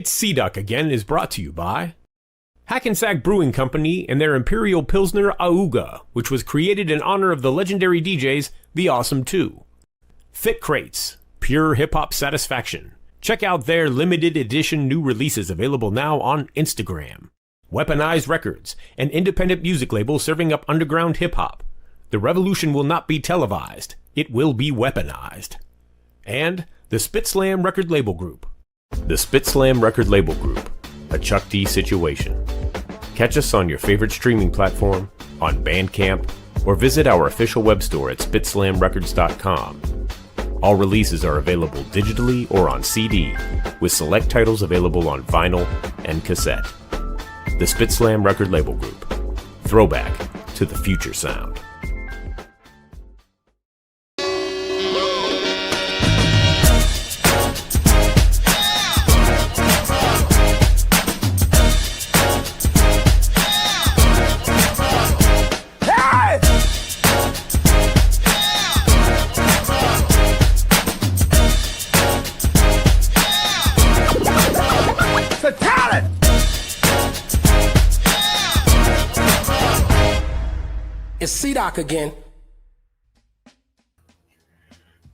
It's Sea Duck again is brought to you by Hackensack Brewing Company and their Imperial Pilsner Auga, which was created in honor of the legendary DJs The Awesome Two. Thick Crates, pure hip-hop satisfaction. Check out their limited edition new releases available now on Instagram. Weaponized Records, an independent music label serving up underground hip-hop. The revolution will not be televised. It will be weaponized. And the Spitslam Record Label Group. The Spitslam Record Label Group, a Chuck D situation. Catch us on your favorite streaming platform, on Bandcamp, or visit our official web store at spitslamrecords.com. All releases are available digitally or on CD, with select titles available on vinyl and cassette. The Spitslam Record Label Group. Throwback to the future sound. It's C-Doc again.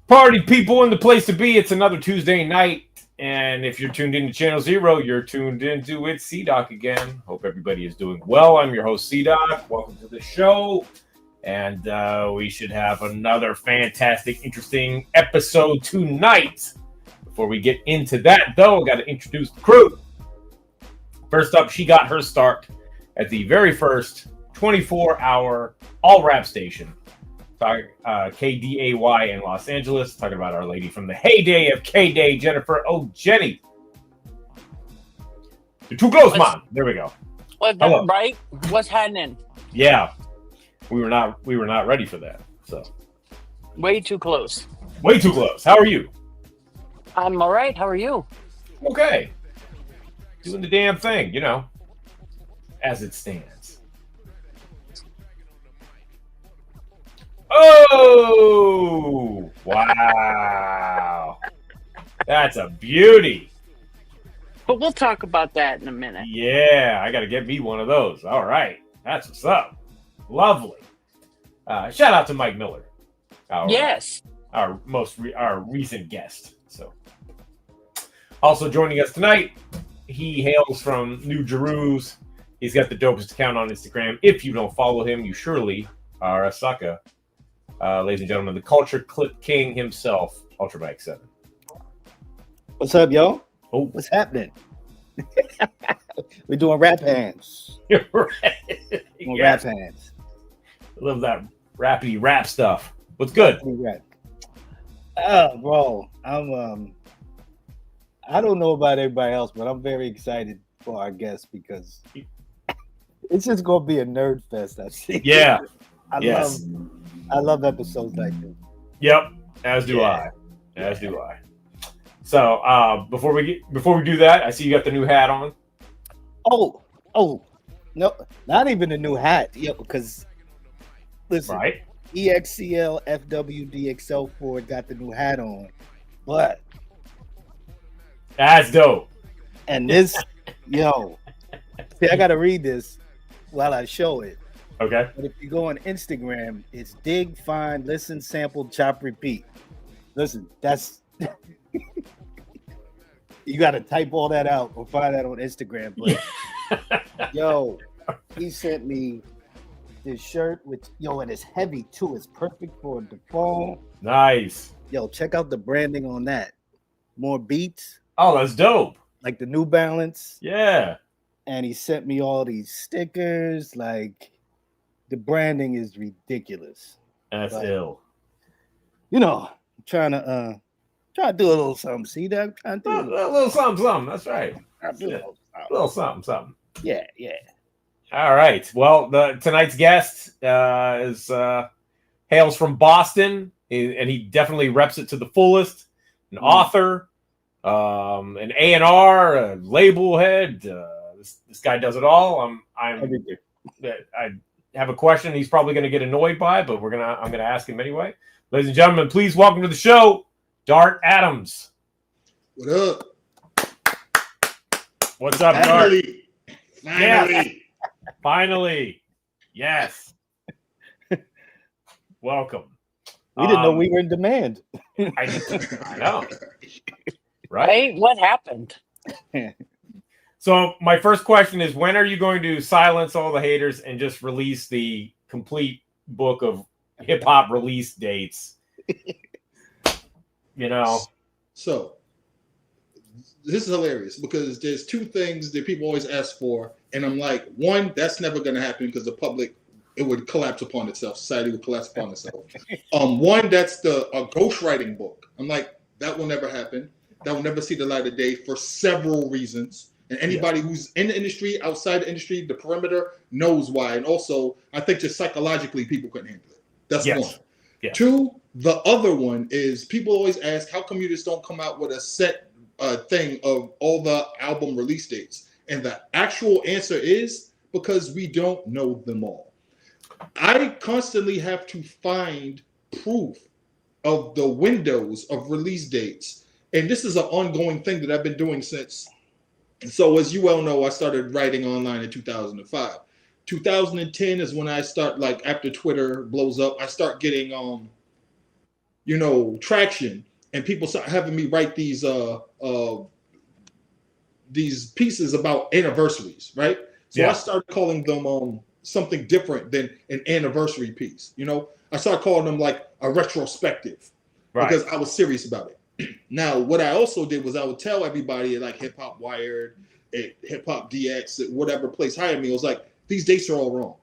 Party people in the place to be. It's another Tuesday night. And if you're tuned into Channel Zero, you're tuned into It's C-Doc again. Hope everybody is doing well. I'm your host, C-Doc. Welcome to the show. And we should have another fantastic, interesting episode tonight. Before we get into that, though, I got to introduce the crew. First up, she got her start at the very first 24-hour all-rap station, KDAY in Los Angeles, talking about our lady from the heyday of K-Day, Jennifer Jenny. You're too close, Mom. There we go. What's that, right? What's happening? Yeah, we were not ready for that. So way too close. Way too close. How are you? I'm all right. How are you? Okay. Doing the damn thing, as it stands. Oh, wow. That's a beauty. But we'll talk about that in a minute. Yeah, I got to get me one of those. All right. That's what's up. Lovely. Shout out to Mike Miller. Our recent guest. So, also joining us tonight, he hails from New Jerusalem. He's got the dopest account on Instagram. If you don't follow him, you surely are a sucker. Ladies and gentlemen, the Culture Clip King himself, Ultrabike 7. What's up, yo? Oh, what's happening? We're doing rap hands. You're right. Rap hands. I love that rappy rap stuff. What's good? Oh, bro, I don't know about everybody else, but I'm very excited for our guest because it's just gonna be a nerd fest. I see. Yeah. I love episodes like this. Yep, as do I. So before we do that, I see you got the new hat on. Oh, no, not even a new hat. Yeah, because listen, right? EXCL FWDXL4 got the new hat on, but that's dope. And this, see, I gotta read this while I show it. Okay. But if you go on Instagram, it's dig, find, listen, sample, chop, repeat. Listen, that's you got to type all that out or find that on Instagram. But yo, he sent me this shirt with and it's heavy too. It's perfect for the fall. Nice. Yo, check out the branding on that. More beats. Oh, that's dope. Like the New Balance. Yeah. And he sent me all these stickers. Like, the branding is ridiculous. That's ill. Trying to do a little something. See that? A little something. That's right. A little something. Yeah. All right. Well, tonight's guest is hails from Boston, and he definitely reps it to the fullest. An author, an A&R, a label head. This guy does it all. I have a question he's probably going to get annoyed by, but I'm gonna ask him anyway. Ladies and gentlemen, please welcome to the show, Dart Adams. What up? What's up, Dark? Finally. Yes. Finally. Yes. Welcome. We didn't know we were in demand. I know. Right? Right? What happened? So my first question is, when are you going to silence all the haters and just release the complete book of hip hop release dates? You know. So this is hilarious because there's two things that people always ask for, and I'm like, one, that's never going to happen because the public, it would collapse upon itself. Society would collapse upon itself. One, that's a ghostwriting book. I'm like, that will never happen. That will never see the light of day for several reasons. And anybody who's in the industry, outside the industry, the perimeter knows why. And also, I think just psychologically, people couldn't handle it. That's one. Yeah. Two, the other one is people always ask, how come you just don't come out with a set thing of all the album release dates? And the actual answer is because we don't know them all. I constantly have to find proof of the windows of release dates. And this is an ongoing thing that I've been doing since. So as you well know, I started writing online in 2005. 2010 is when I start, like after Twitter blows up, I start getting, traction, and people start having me write these pieces about anniversaries, right? So I started calling them something different than an anniversary piece. I started calling them like a retrospective because I was serious about it. Now, what I also did was I would tell everybody at like Hip Hop Wired, at Hip Hop DX, at whatever place hired me, I was like, these dates are all wrong.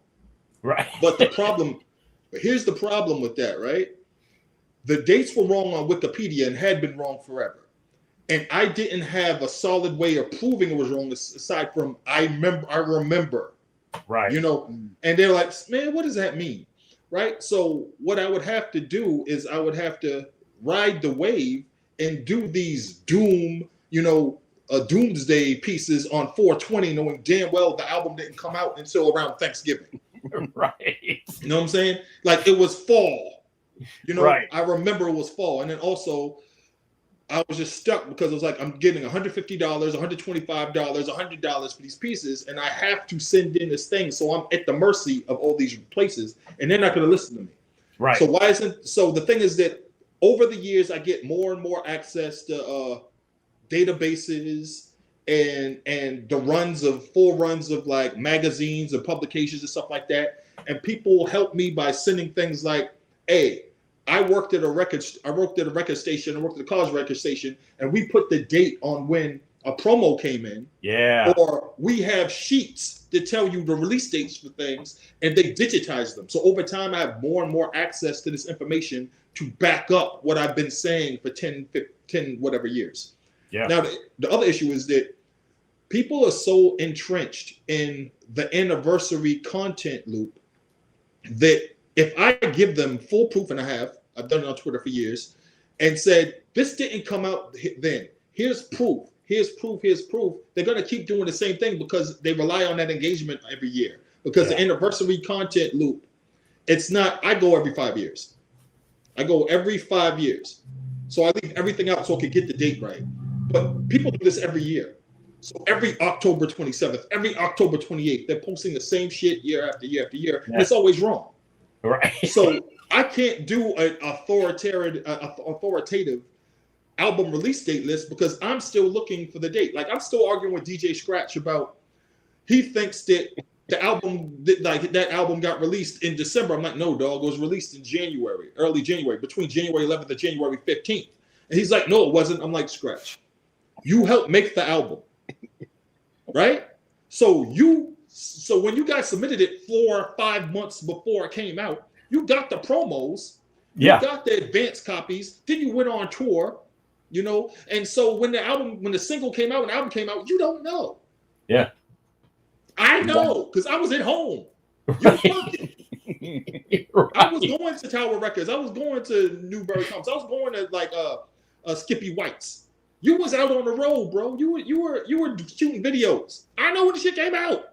Right. But here's the problem with that, right? The dates were wrong on Wikipedia and had been wrong forever. And I didn't have a solid way of proving it was wrong aside from I remember. Right. And they're like, man, what does that mean? Right? So what I would have to do is I would have to ride the wave and do these doomsday pieces on 420, knowing damn well the album didn't come out until around Thanksgiving. Right. You know what I'm saying? Like it was fall. Right. I remember it was fall. And then also I was just stuck because it was like, I'm getting $150, $125, $100 for these pieces, and I have to send in this thing. So I'm at the mercy of all these places, and they're not going to listen to me. Right. So the thing is that over the years, I get more and more access to databases and the full runs of like magazines and publications and stuff like that. And people help me by sending things like, hey, I worked at a record station, I worked at a college record station, and we put the date on when a promo came in. Yeah. Or we have sheets that tell you the release dates for things, and they digitize them. So over time, I have more and more access to this information to back up what I've been saying for 10 whatever years. Yeah. Now, the other issue is that people are so entrenched in the anniversary content loop that if I give them full proof, and I've done it on Twitter for years, and said, this didn't come out then, here's proof, they're going to keep doing the same thing because they rely on that engagement every year. Because the anniversary content loop, it's not, I go every 5 years. So I leave everything out so I can get the date right. But people do this every year. So every October 27th, every October 28th, they're posting the same shit year after year after year. And it's always wrong. Right. So I can't do an authoritative album release date list because I'm still looking for the date. Like I'm still arguing with DJ Scratch about, he thinks that the album, that album got released in December. I'm like, no, dog, it was released in January, early January, between January 11th and January 15th. And he's like, no, it wasn't. I'm like, Scratch, you helped make the album, right? So when you guys submitted it 4 or 5 months before it came out, you got the promos, you got the advanced copies, then you went on tour, and so when the single came out and the album came out, you don't know. Yeah. I know, because I was at home. Right. I was going to Tower Records. I was going to Newberry Comics. I was going to Skippy White's. You was out on the road, bro. You were shooting videos. I know when the shit came out.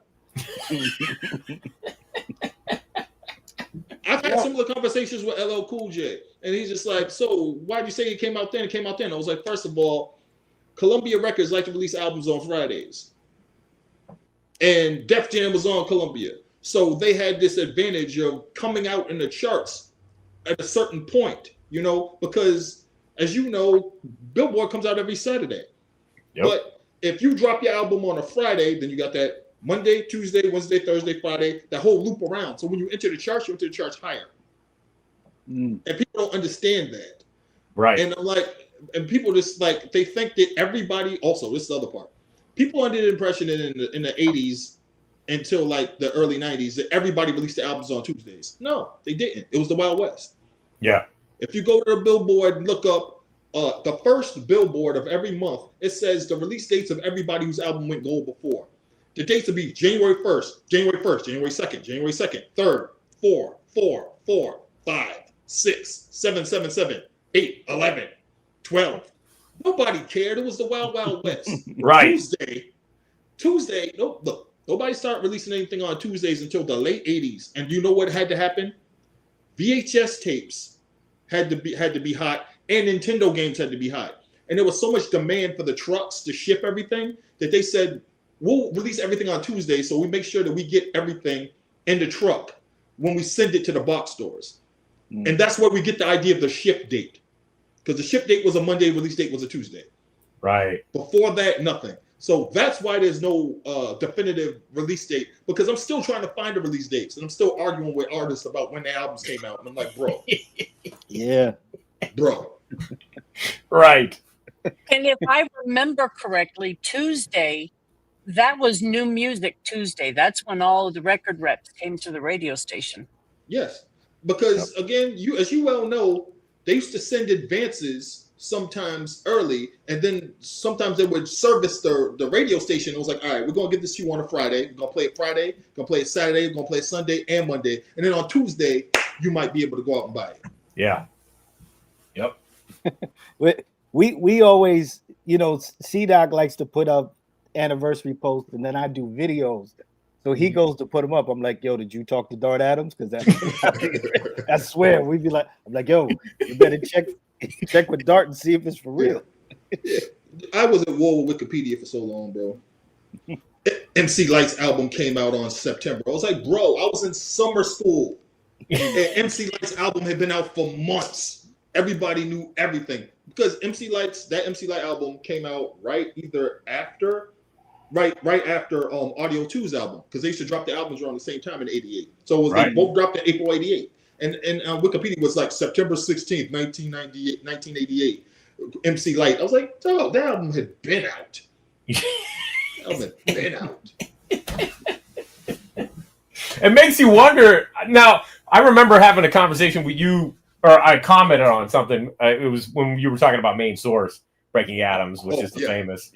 I've had similar conversations with LL Cool J, and he's just like, so why'd you say it came out then? It came out then. I was like, first of all, Columbia Records like to release albums on Fridays. and Def Jam was on Columbia. So they had this advantage of coming out in the charts at a certain point, you know, because as you know, Billboard comes out every Saturday. Yep. But if you drop your album on a Friday, then you got that Monday, Tuesday, Wednesday, Thursday, Friday, that whole loop around. So when you enter the charts, you enter the charts higher. And people don't understand that. Right. And I'm like, and people just like, they think that everybody, also, this is the other part. People under the impression that in the 80s until like the early 90s that everybody released the albums on Tuesdays. No, they didn't. It was the Wild West. Yeah. If you go to the Billboard and look up the first Billboard of every month, it says the release dates of everybody whose album went gold before. The dates would be January 1st, January 1st, January 2nd, January 2nd, 3rd, 4, 4, 4, 5, 6, 7, 7, 7, 8, 11, 12. Nobody cared. It was the Wild Wild West. Right. Tuesday, no, look, nobody started releasing anything on Tuesdays until the late 80s. And you know what had to happen? VHS tapes had to be hot, and Nintendo games had to be hot. And there was so much demand for the trucks to ship everything that they said, we'll release everything on Tuesday, so we make sure that we get everything in the truck when we send it to the box stores. And that's where we get the idea of the ship date. Because the ship date was a Monday, release date was a Tuesday. Right. Before that, nothing. So that's why there's no definitive release date, because I'm still trying to find the release dates, and I'm still arguing with artists about when the albums came out. And I'm like, bro. Yeah. Bro. Right. And if I remember correctly, Tuesday, that was New Music Tuesday. That's when all of the record reps came to the radio station. Yes. Because again, as you well know, they used to send advances sometimes early, and then sometimes they would service the radio station. It was like, all right, we're gonna give this to you on a Friday. We're gonna play it Friday, we're gonna play it Saturday, we're gonna play it Sunday and Monday, and then on Tuesday you might be able to go out and buy it. Yeah. Yep. We always, you know, C-Doc likes to put up anniversary posts, and then I do videos. So he goes to put them up. I'm like, yo, did you talk to Dart Adams? Because I swear we'd be like, I'm like, yo, you better check with Dart and see if it's for real. Yeah. I was at war with Wikipedia for so long, bro. MC Light's album came out on September. I was like, bro, I was in summer school. And MC Light's album had been out for months. Everybody knew everything. Because that MC Light album came out right after Audio 2's album, because they used to drop the albums around the same time in '88. So it was They both dropped in April '88, and Wikipedia was like September 16th, 1988. MC Light. I was like, oh, that album had been out. It makes you wonder. Now, I remember having a conversation with you, or I commented on something. It was when you were talking about Main Source, Breaking Atoms, which is the famous,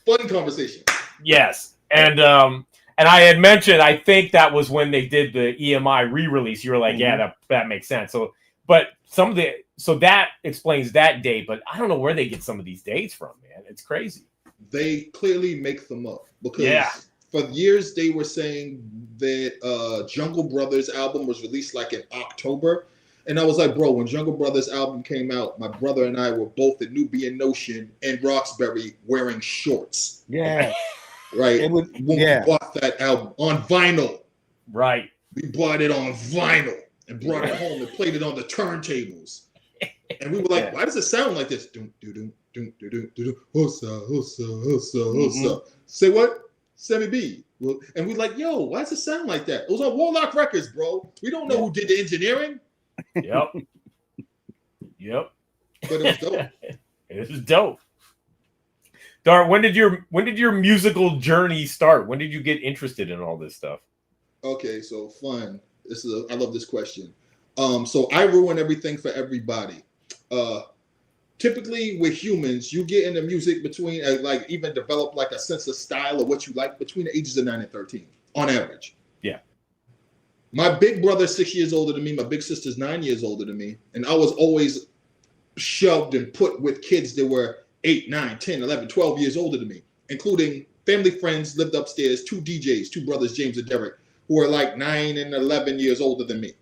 fun conversation. Yes, and I had mentioned, I think that was when they did the EMI re-release. You were like, yeah, that makes sense. So, but that explains that date. But I don't know where they get some of these dates from, man. It's crazy. They clearly make them up, because for years they were saying that Jungle Brothers album was released like in October. And I was like, bro, when Jungle Brothers album came out, my brother and I were both at Nubian Notion and Roxbury wearing shorts. Yeah. Right. When we bought that album on vinyl. Right. We bought it on vinyl and brought it home and played it on the turntables. And we were like, why does it sound like this? Doom, doom, doom, doom, doom, doom, hossa, hossa, hossa, hossa. Say what? Sammy B. Well, and we're like, yo, why does it sound like that? It was on Warlock Records, bro. We don't know who did the engineering. Yep. But it was dope. It was dope. Dart, when did your musical journey start? When did you get interested in all this stuff? Okay, so fun. I love this question. So I ruin everything for everybody. Typically with humans, you get into music between like even develop like a sense of style of what you like between the ages of 9 and 13 on average. Yeah. My big brother's 6 years older than me. My big sister's 9 years older than me. And I was always shoved and put with kids that were 8, 9, 10, 11, 12 years older than me, including family friends lived upstairs, 2 DJs, 2 brothers, James and Derek, who are like 9 and 11 years older than me.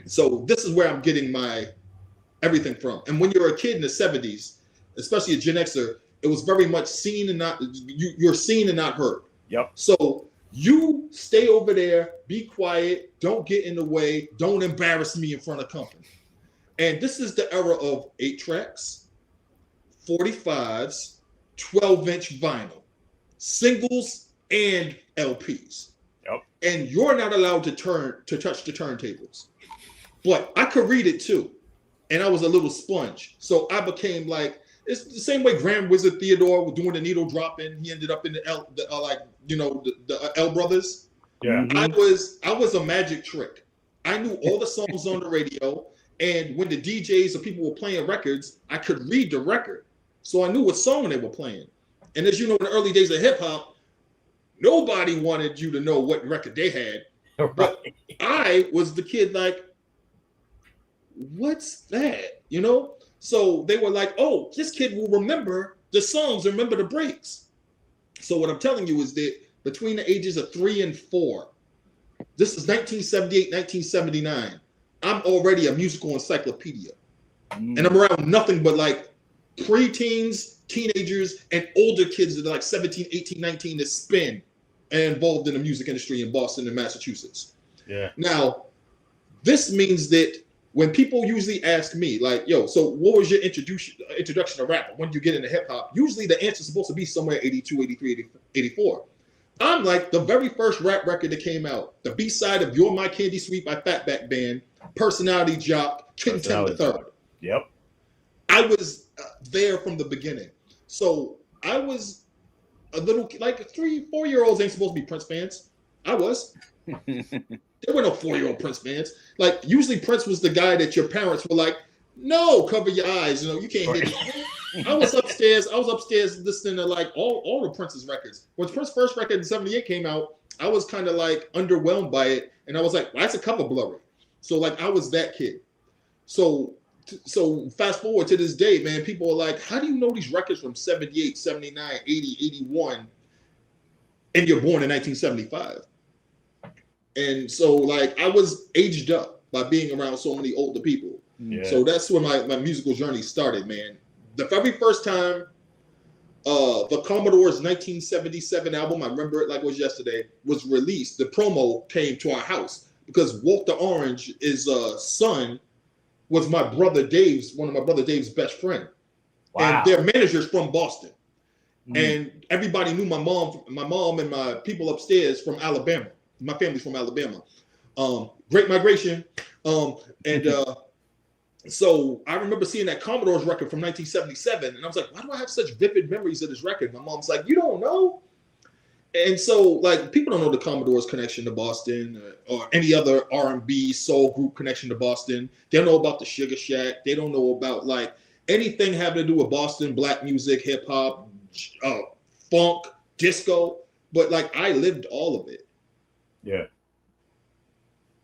So this is where I'm getting my everything from. And when you're a kid in the 70s, especially a Gen Xer, it was very much seen and not, you're seen and not heard. Yep. So You stay over there, be quiet, don't get in the way, don't embarrass me in front of company. And this is the era of 8 tracks, 45s, 12-inch vinyl, singles, and LPs. Yep. And you're not allowed to touch the turntables. But I could read it too. And I was a little sponge. So I became like, it's the same way Grand Wizard Theodore was doing the needle dropping. He ended up in the L Brothers. Yeah. I was a magic trick. I knew all the songs on the radio. And when the DJs or people were playing records, I could read the record. So I knew what song they were playing. And as you know, in the early days of hip hop, nobody wanted you to know what record they had. Right. But I was the kid like, what's that? You know? So they were like, oh, this kid will remember the songs, remember the breaks. So what I'm telling you is that between the ages of 3 and 4, this is 1978, 1979. I'm already a musical encyclopedia. And I'm around nothing but like preteens, teenagers, and older kids that are like 17, 18, 19 that spin and involved in the music industry in Boston and Massachusetts. Yeah. Now, this means that when people usually ask me, like, yo, so what was your introduction to rap? When did you get into hip hop? Usually the answer is supposed to be somewhere 82, 83, 84. I'm like the very first rap record that came out, the B-side of You're My Candy Sweet by Fatback Band, Personality Jock, King Ten the Third. Yep. I was there from the beginning. So I was a little, like 3, 4-year-olds ain't supposed to be Prince fans. I was. There were no 4-year-old Prince fans. Like usually Prince was the guy that your parents were like, no, cover your eyes. You know, you can't hit it. I was upstairs listening to like all the Prince's records. When Prince's first record in 78 came out, I was kind of like underwhelmed by it. And I was like, why is the cover blurry? So like I was that kid. So fast forward to this day, man, people are like, how do you know these records from 78, 79, 80, 81, and you're born in 1975? And so like I was aged up by being around so many older people. Yeah. So that's where my musical journey started, man. The very first time the Commodore's 1977 album, I remember it like it was yesterday, was released, the promo came to our house because Walter Orange's son was one of my brother Dave's best friend. Wow. And their manager's from Boston. And everybody knew my mom and my people upstairs from Alabama. My family's from Alabama. Great migration. So I remember seeing that Commodore's record from 1977. And I was like, why do I have such vivid memories of this record? My mom's like, you don't know? And so like people don't know the Commodore's connection to Boston or any other R&B soul group connection to Boston. They don't know about the Sugar Shack. They don't know about like anything having to do with Boston, black music, hip hop, funk, disco. But like I lived all of it. Yeah.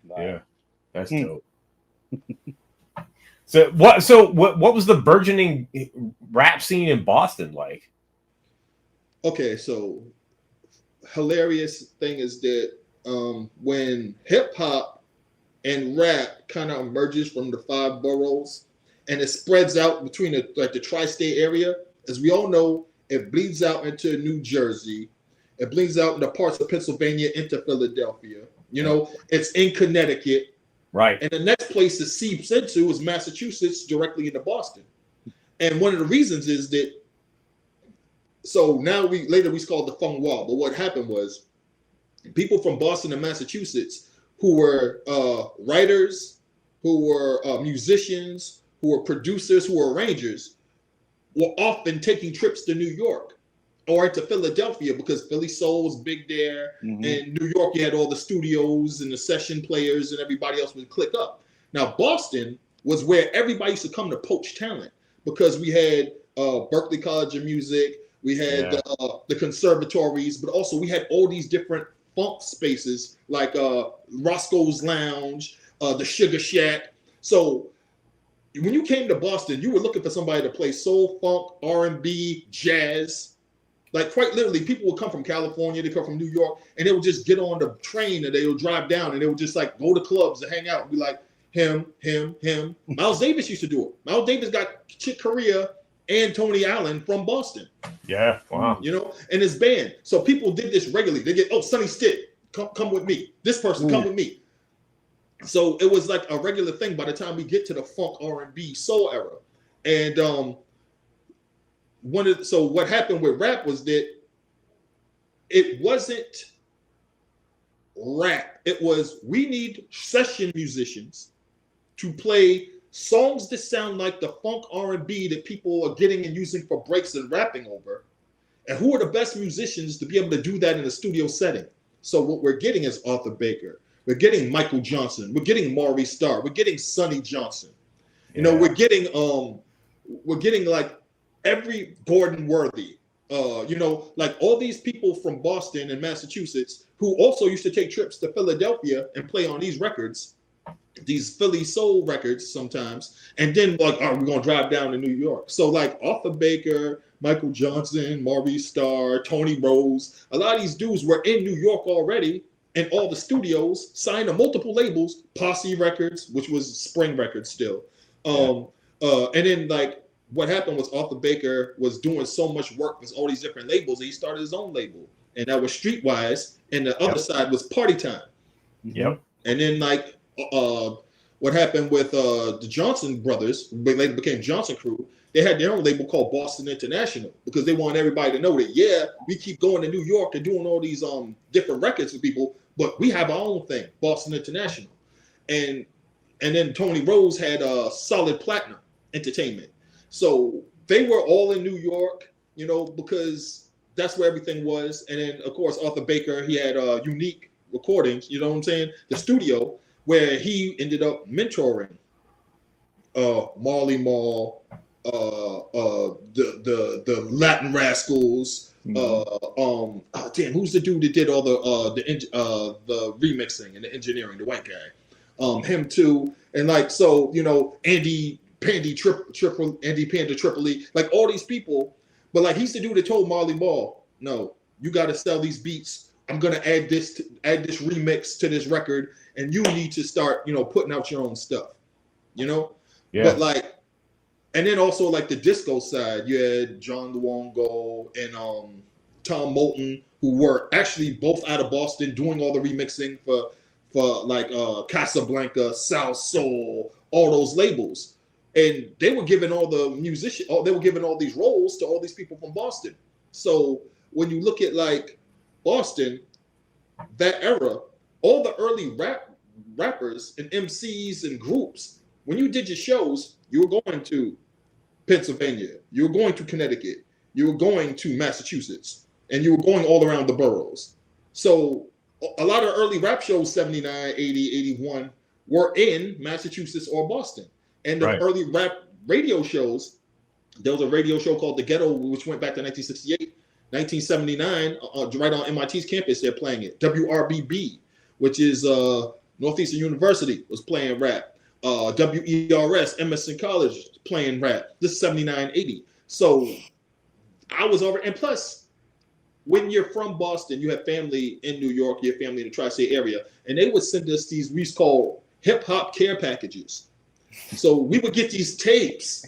Wow. Yeah. That's dope. So what was the burgeoning rap scene in Boston like? Okay, so hilarious thing is that when hip hop and rap kind of emerges from the 5 boroughs and it spreads out between the tri-state area, as we all know, it bleeds out into New Jersey. It bleeds out into parts of Pennsylvania into Philadelphia. You know, it's in Connecticut. Right. And the next place it seeps into is Massachusetts, directly into Boston. And one of the reasons is that, so now we call it the Fung Wall. But what happened was people from Boston and Massachusetts who were writers, who were musicians, who were producers, who were arrangers, were often taking trips to New York or to Philadelphia because Philly Soul was big there. And New York, you had all the studios and the session players and everybody else would click up. Now, Boston was where everybody used to come to poach talent because we had Berklee College of Music, we had the conservatories, but also we had all these different funk spaces like Roscoe's Lounge, the Sugar Shack. So when you came to Boston, you were looking for somebody to play soul, funk, R&B, jazz. Like quite literally, people would come from California, they come from New York, and they would just get on the train and they would drive down and they would just like go to clubs to hang out and be like, him. Miles Davis used to do it. Miles Davis got Chick Corea and Tony Allen from Boston. Yeah, wow. You know, and his band. So people did this regularly. They get, oh, Sonny Stitt, come with me. This person, come with me. So it was like a regular thing by the time we get to the funk, R&B, soul era. And so what happened with rap was that it wasn't rap. It was, we need session musicians to play songs that sound like the funk R&B that people are getting and using for breaks and rapping over. And who are the best musicians to be able to do that in a studio setting? So what we're getting is Arthur Baker. We're getting Michael Johnson. We're getting Maurice Starr. We're getting Sonny Johnson. You know, we're getting like every Gordon Worthy. You know, like all these people from Boston and Massachusetts who also used to take trips to Philadelphia and play on these records, these Philly soul records sometimes, and then like, we're gonna drive down to New York. So like Arthur Baker, Michael Johnson, Maurice Starr, Tony Rose, a lot of these dudes were in New York already, and all the studios signed to multiple labels, Posse Records, which was Spring Records still. And then like what happened was Arthur Baker was doing so much work with all these different labels that he started his own label, and that was Streetwise, and the other side was Party Time. Yep. And then like what happened with the Johnson brothers, they later became Johnson Crew, they had their own label called Boston International because they want everybody to know that, we keep going to New York and doing all these different records for people, but we have our own thing, Boston International. And then Tony Rose had Solid Platinum Entertainment. So they were all in New York, you know, because that's where everything was. And then, of course, Arthur Baker, he had Unique Recordings, you know what I'm saying? The studio, where he ended up mentoring Marley Marl, the Latin Rascals, who's the dude that did all the remixing and the engineering, the white guy, him too, and like, so, you know, Andy Panda Tripoli, like all these people, but like he's the dude that told Marley Marl, no, you got to sell these beats. I'm gonna add this remix to this record, and you need to start, you know, putting out your own stuff, you know. Yeah. But like, and then also like the disco side, you had John Luongo and Tom Moulton, who were actually both out of Boston doing all the remixing for like Casablanca, South Soul, all those labels. And they were giving all the musicians, they were giving all these roles to all these people from Boston. So when you look at like Boston, that era, all the early rappers and MCs and groups, when you did your shows, you were going to Pennsylvania, you were going to Connecticut, you were going to Massachusetts, and you were going all around the boroughs. So a lot of early rap shows, 79, 80, 81, were in Massachusetts or Boston. And the early rap radio shows, there was a radio show called The Ghetto, which went back to 1968. 1979, right on MIT's campus, they're playing it. WRBB, which is Northeastern University, was playing rap. WERS, Emerson College, playing rap. This is 79, 80. So I was over, and plus, when you're from Boston, you have family in New York, you have family in the tri-state area, and they would send us these, we used to call hip-hop care packages. So we would get these tapes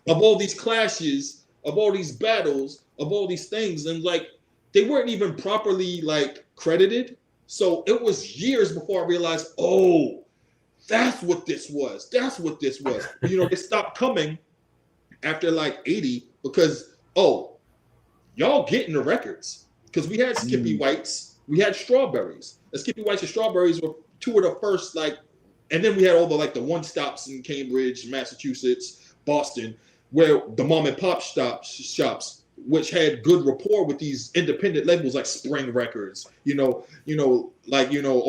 of all these clashes, of all these battles, of all these things, and like they weren't even properly like credited. So it was years before I realized, oh, that's what this was. That's what this was. You know, they stopped coming after like 80 because, oh, y'all getting the records. Because we had Skippy Whites, we had Strawberries. And Skippy Whites and Strawberries were two of the first, like, and then we had all the like the one stops in Cambridge, Massachusetts, Boston, where the mom and pop shops, which had good rapport with these independent labels like Spring Records, all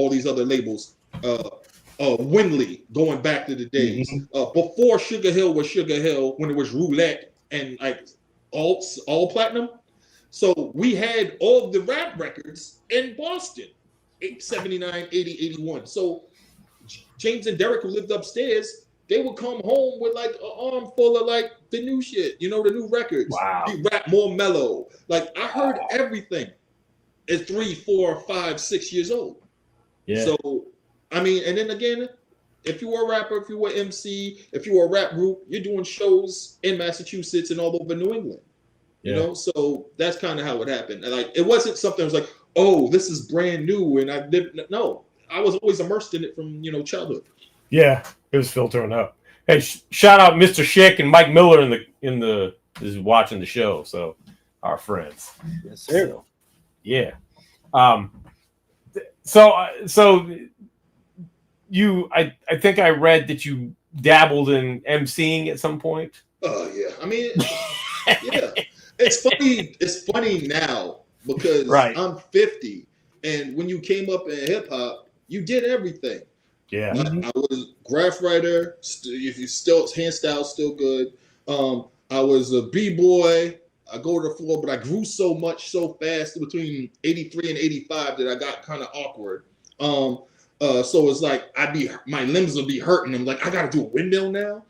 these other labels, Winley, going back to the days, before Sugar Hill was Sugar Hill, when it was Roulette and like all platinum. So we had all the rap records in Boston, 79, 80, 81. So James and Derek, who lived upstairs, they would come home with like an arm full of like the new shit, the new records. Wow. He rap more mellow. Like I heard everything at 3, 4, 5, 6 years old. Yeah. So, I mean, and then again, if you were a rapper, if you were MC, if you were a rap group, you're doing shows in Massachusetts and all over New England. You know, so that's kind of how it happened. And like, it wasn't something I was like, oh, this is brand new, and I didn't. No, I was always immersed in it from childhood. Yeah, it was filtering up. Hey, shout out Mr. Schick and Mike Miller in the is watching the show. So our friends. Yes, sir. So, yeah. So you, I think I read that you dabbled in emceeing at some point. Oh yeah, I mean, yeah. It's funny. It's funny now because I'm 50, and when you came up in hip hop, you did everything. Yeah, I was graph writer. If you still hand style still good. I was a b-boy. I go to the floor, but I grew so much so fast between 83 and 85 that I got kind of awkward. So it's like my limbs would be hurting. I'm like, I got to do a windmill now.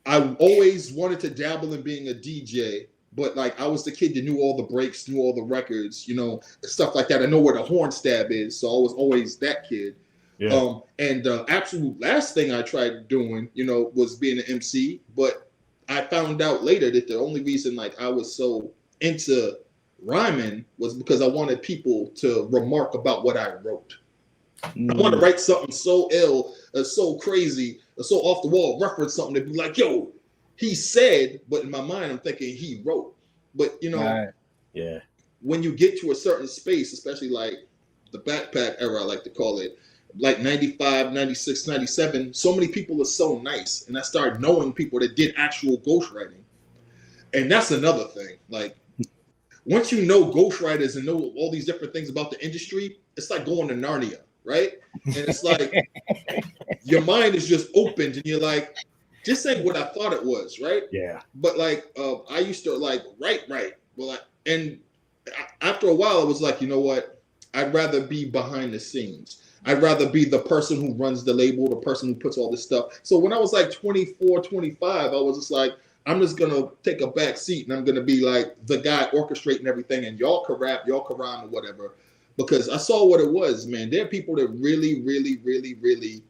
I always wanted to dabble in being a DJ, but like I was the kid that knew all the breaks, knew all the records, stuff like that. I know where the horn stab is, so I was always that kid. Yeah. And the absolute last thing I tried doing, was being an MC, but I found out later that the only reason like I was so into rhyming was because I wanted people to remark about what I wrote. I want to write something so ill, so crazy, so off the wall, reference something to be like, yo, he said, but in my mind, I'm thinking he wrote. But, yeah, when you get to a certain space, especially like the backpack era, I like to call it, like 95, 96, 97, so many people are so nice. And I started knowing people that did actual ghostwriting. And that's another thing. Like, once you know ghostwriters and know all these different things about the industry, it's like going to Narnia. Right? And it's like your mind is just opened and you're like, this ain't what I thought it was, right? Yeah. But like I used to like write. Well, and after a while I was like, you know what? I'd rather be behind the scenes. I'd rather be the person who runs the label, the person who puts all this stuff. So when I was like 24, 25, I was just like, I'm just gonna take a back seat and I'm gonna be like the guy orchestrating everything, and y'all can rap, y'all can rhyme or whatever. Because I saw what it was, man. There are people that really, really, really, really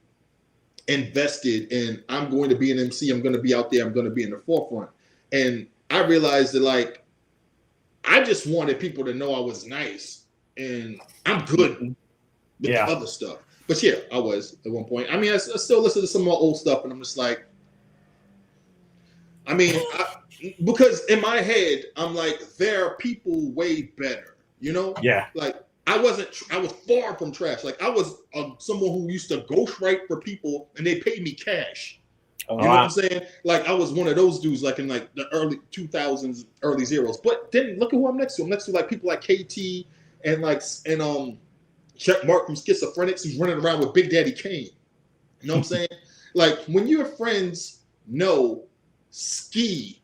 invested in, I'm going to be an MC, I'm going to be out there, I'm going to be in the forefront. And I realized that, like, I just wanted people to know I was nice and I'm good with the other stuff. But yeah, I was at one point. I mean, I still listen to some more old stuff and I'm just like, I mean, because in my head, I'm like, there are people way better, Yeah. Like, I was far from trash. Like I was someone who used to ghostwrite for people and they paid me cash. You know what I'm saying? Like I was one of those dudes like in like the early 2000s, early zeros. But then look at who I'm next to. I'm next to like people like KT and Chuck Mark from Schizophrenics who's running around with Big Daddy Kane. You know what I'm saying? Like when your friends know Ski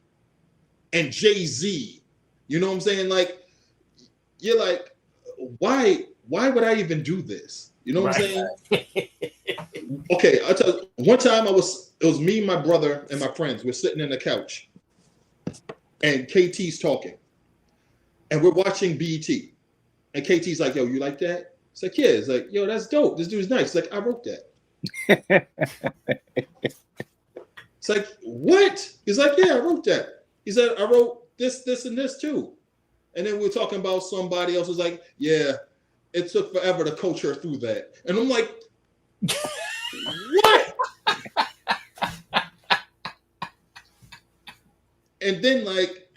and Jay-Z, you know what I'm saying? Like you're like, why would I even do this? You know what I'm saying? Okay, I'll tell you. One time it was me, my brother, and my friends. We're sitting in the couch, and KT's talking, and we're watching BET. And KT's like, "Yo, you like that?" It's like, "Yeah." It's like, "Yo, that's dope. This dude's nice." It's like, "I wrote that." It's like, "What?" He's like, "Yeah, I wrote that." He said, "I wrote this, and this too." And then we were talking about somebody else was like, yeah, it took forever to coach her through that. And I'm like, what? And then like,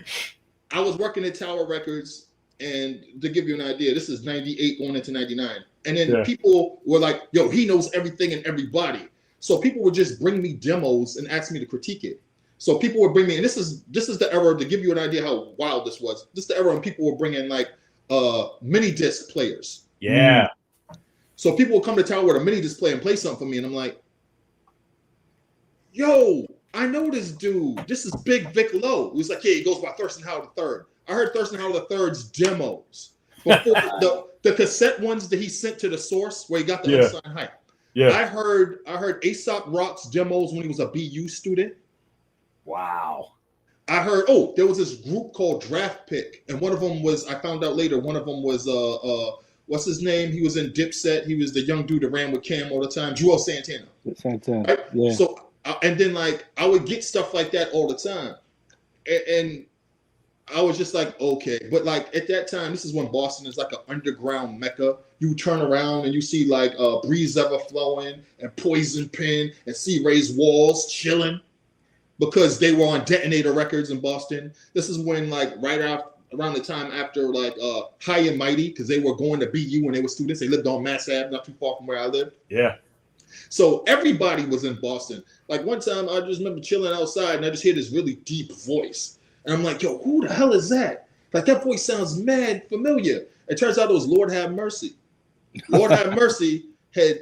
I was working at Tower Records, and to give you an idea, this is 98 going into 99. And then people were like, yo, he knows everything and everybody. So people would just bring me demos and ask me to critique it. So people would bring me, and this is the era to give you an idea how wild this was. This is the era when people were bringing like mini disc players. Yeah. So people would come to town with a mini disc player and play something for me, and I'm like, yo, I know this dude. This is Big Vic Lowe. He was like, yeah, he goes by Thurston Howard III. I heard Thurston Howard III's demos before the cassette ones that he sent to the source where he got the unsigned hype. Yeah. I heard Aesop Rock's demos when he was a BU student. Wow. I heard, there was this group called Draft Pick, and one of them was, I found out later, one of them was what's his name? He was in Dipset. He was the young dude that ran with Cam all the time. Joel Santana. Santana. Right? Yeah. So, and then like I would get stuff like that all the time, and I was just like, okay. But like at that time, this is when Boston is like an underground mecca. You turn around and you see like Breeze Ever Flowing and Poison Pen and C. Ray's Walls chilling because they were on Detonator Records in Boston. This is when like around the time after like High and Mighty, because they were going to BU when they were students. They lived on Mass Ave, not too far from where I lived. Yeah. So everybody was in Boston. Like one time I just remember chilling outside and I just hear this really deep voice. And I'm like, yo, who the hell is that? Like that voice sounds mad familiar. It turns out it was Lord Have Mercy. Lord Have Mercy had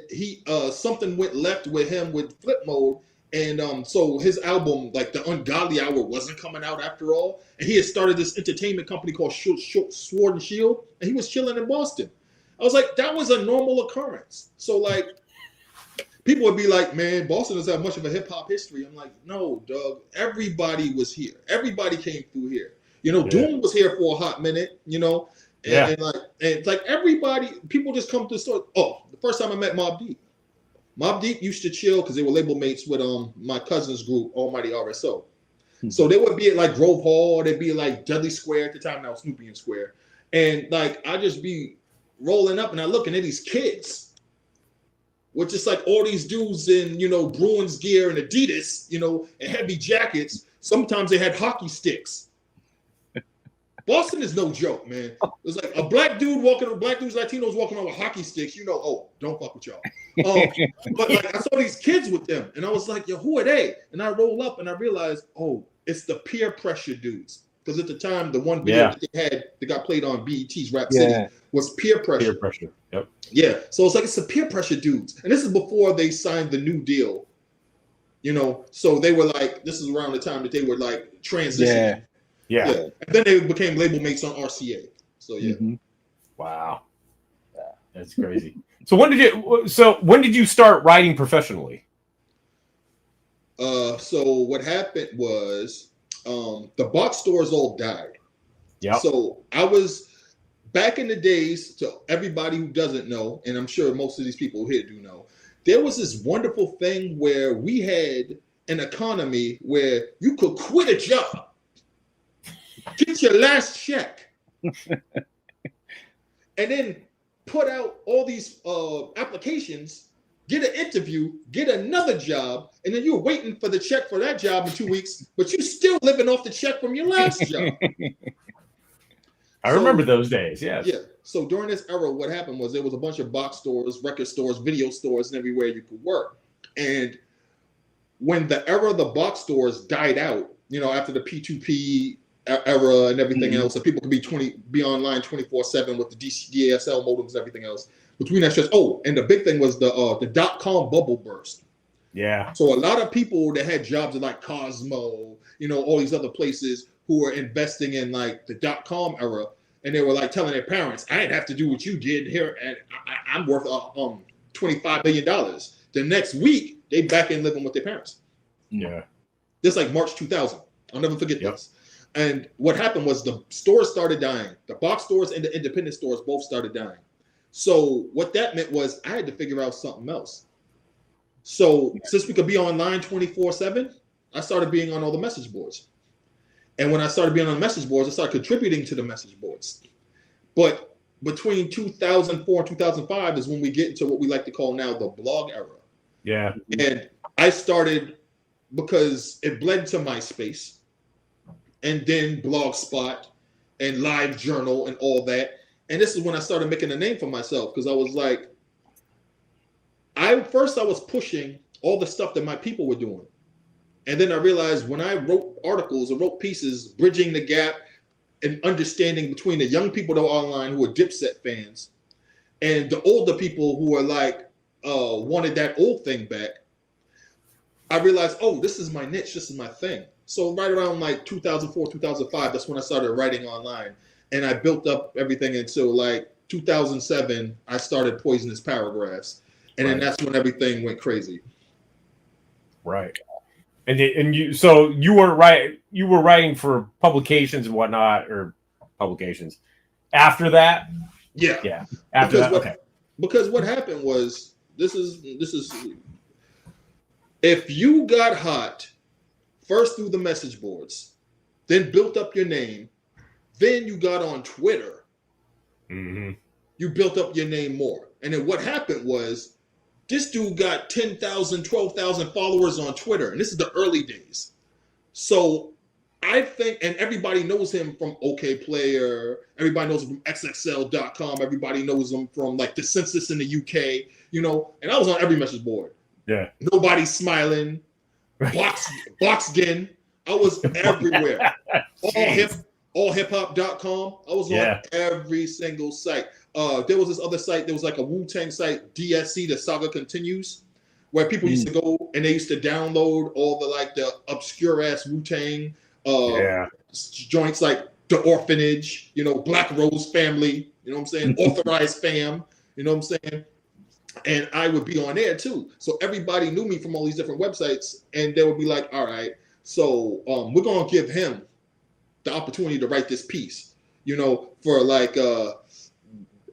something went left with him with Flip Mode. And so his album, like The Ungodly Hour, wasn't coming out after all. And he had started this entertainment company called Sword and Shield. And he was chilling in Boston. I was like, that was a normal occurrence. So like, people would be like, man, Boston doesn't have much of a hip hop history. I'm like, no, Doug. Everybody was here. Everybody came through here. You know, Doom was here for a hot minute, you know. And like everybody, people just come to the store. Oh, the first time I met Mobb Deep. Mobb Deep used to chill because they were label mates with my cousin's group, Almighty RSO. So they would be at like Grove Hall, they'd be like Dudley Square at the time, now Snoopy and Square. And like I just be rolling up and I looking at these kids with just like all these dudes in, you know, Bruins gear and Adidas, you know, and heavy jackets. Sometimes they had hockey sticks. Boston is no joke, man. It's like a black dudes, Latinos walking around with hockey sticks. You know, oh, don't fuck with y'all. But like I saw these kids with them, and I was like, yo, who are they? And I roll up and I realized, oh, it's the peer pressure dudes. Because at the time, the one video that they had that got played on BET's Rap City was peer pressure. Peer pressure. Yep. Yeah. So it's like it's the peer pressure dudes, and this is before they signed the New Deal. You know, so they were like, this is around the time that they were like transitioning. Yeah. And then they became label mates on RCA. So yeah. Mm-hmm. Wow. That's crazy. So when did you start writing professionally? So what happened was the box stores all died. Yeah. So I was back in the days, to everybody who doesn't know, and I'm sure most of these people here do know, there was this wonderful thing where we had an economy where you could quit a job, get your last check, and then put out all these applications, get an interview, get another job, and then you're waiting for the check for that job in 2 weeks, but you're still living off the check from your last job. I remember those days, yes. Yeah. So during this era, what happened was there was a bunch of box stores, record stores, video stores, and everywhere you could work. And when the era of the box stores died out, you know, after the P2P era and everything else, so people could be online 24/7 with the DSL modems and everything else. Between that stretch, and the big thing was the .com bubble burst. Yeah. So a lot of people that had jobs at like Cosmo, you know, all these other places who were investing in like the .com era, and they were like telling their parents, "I didn't have to do what you did here, and I'm worth $25 billion." The next week, they back in living with their parents. Yeah. This like March 2000. I'll never forget this. And what happened was the stores started dying. The box stores and the independent stores both started dying. So what that meant was I had to figure out something else. So since we could be online 24/7, I started being on all the message boards. And when I started being on the message boards, I started contributing to the message boards. But between 2004 and 2005 is when we get into what we like to call now the blog era. Yeah. And I started because it bled to MySpace and then Blogspot and LiveJournal and all that. And this is when I started making a name for myself, because I was like, I was pushing all the stuff that my people were doing. And then I realized when I wrote articles and wrote pieces, bridging the gap and understanding between the young people that were online who were Dipset fans and the older people who were like, wanted that old thing back, I realized, this is my niche, this is my thing. So right around like 2004, 2005, that's when I started writing online. And I built up everything until like 2007, I started Poisonous Paragraphs. And then that's when everything went crazy. Right. And you were writing for publications and whatnot, or publications after that? Yeah. After that, okay. Because what happened was this is if you got hot first through the message boards, then built up your name, then you got on Twitter, you built up your name more. And then what happened was this dude got 10,000, 12,000 followers on Twitter. And this is the early days. So I think, and everybody knows him from OK Player. Everybody knows him from XXL.com. Everybody knows him from like the Census in the UK, you know, and I was on every message board. Yeah. Nobody's smiling. Boxgen. I was everywhere. All hiphop.com. I was on every single site. There was this other site. There was like a Wu-Tang site, DSC, the Saga Continues, where people used to go and they used to download all the obscure ass Wu-Tang joints like The Orphanage, you know, Black Rose Family, you know what I'm saying? Authorized Fam, you know what I'm saying? And I would be on there too. So everybody knew me from all these different websites, and they would be like, all right, so we're gonna give him the opportunity to write this piece, you know, for like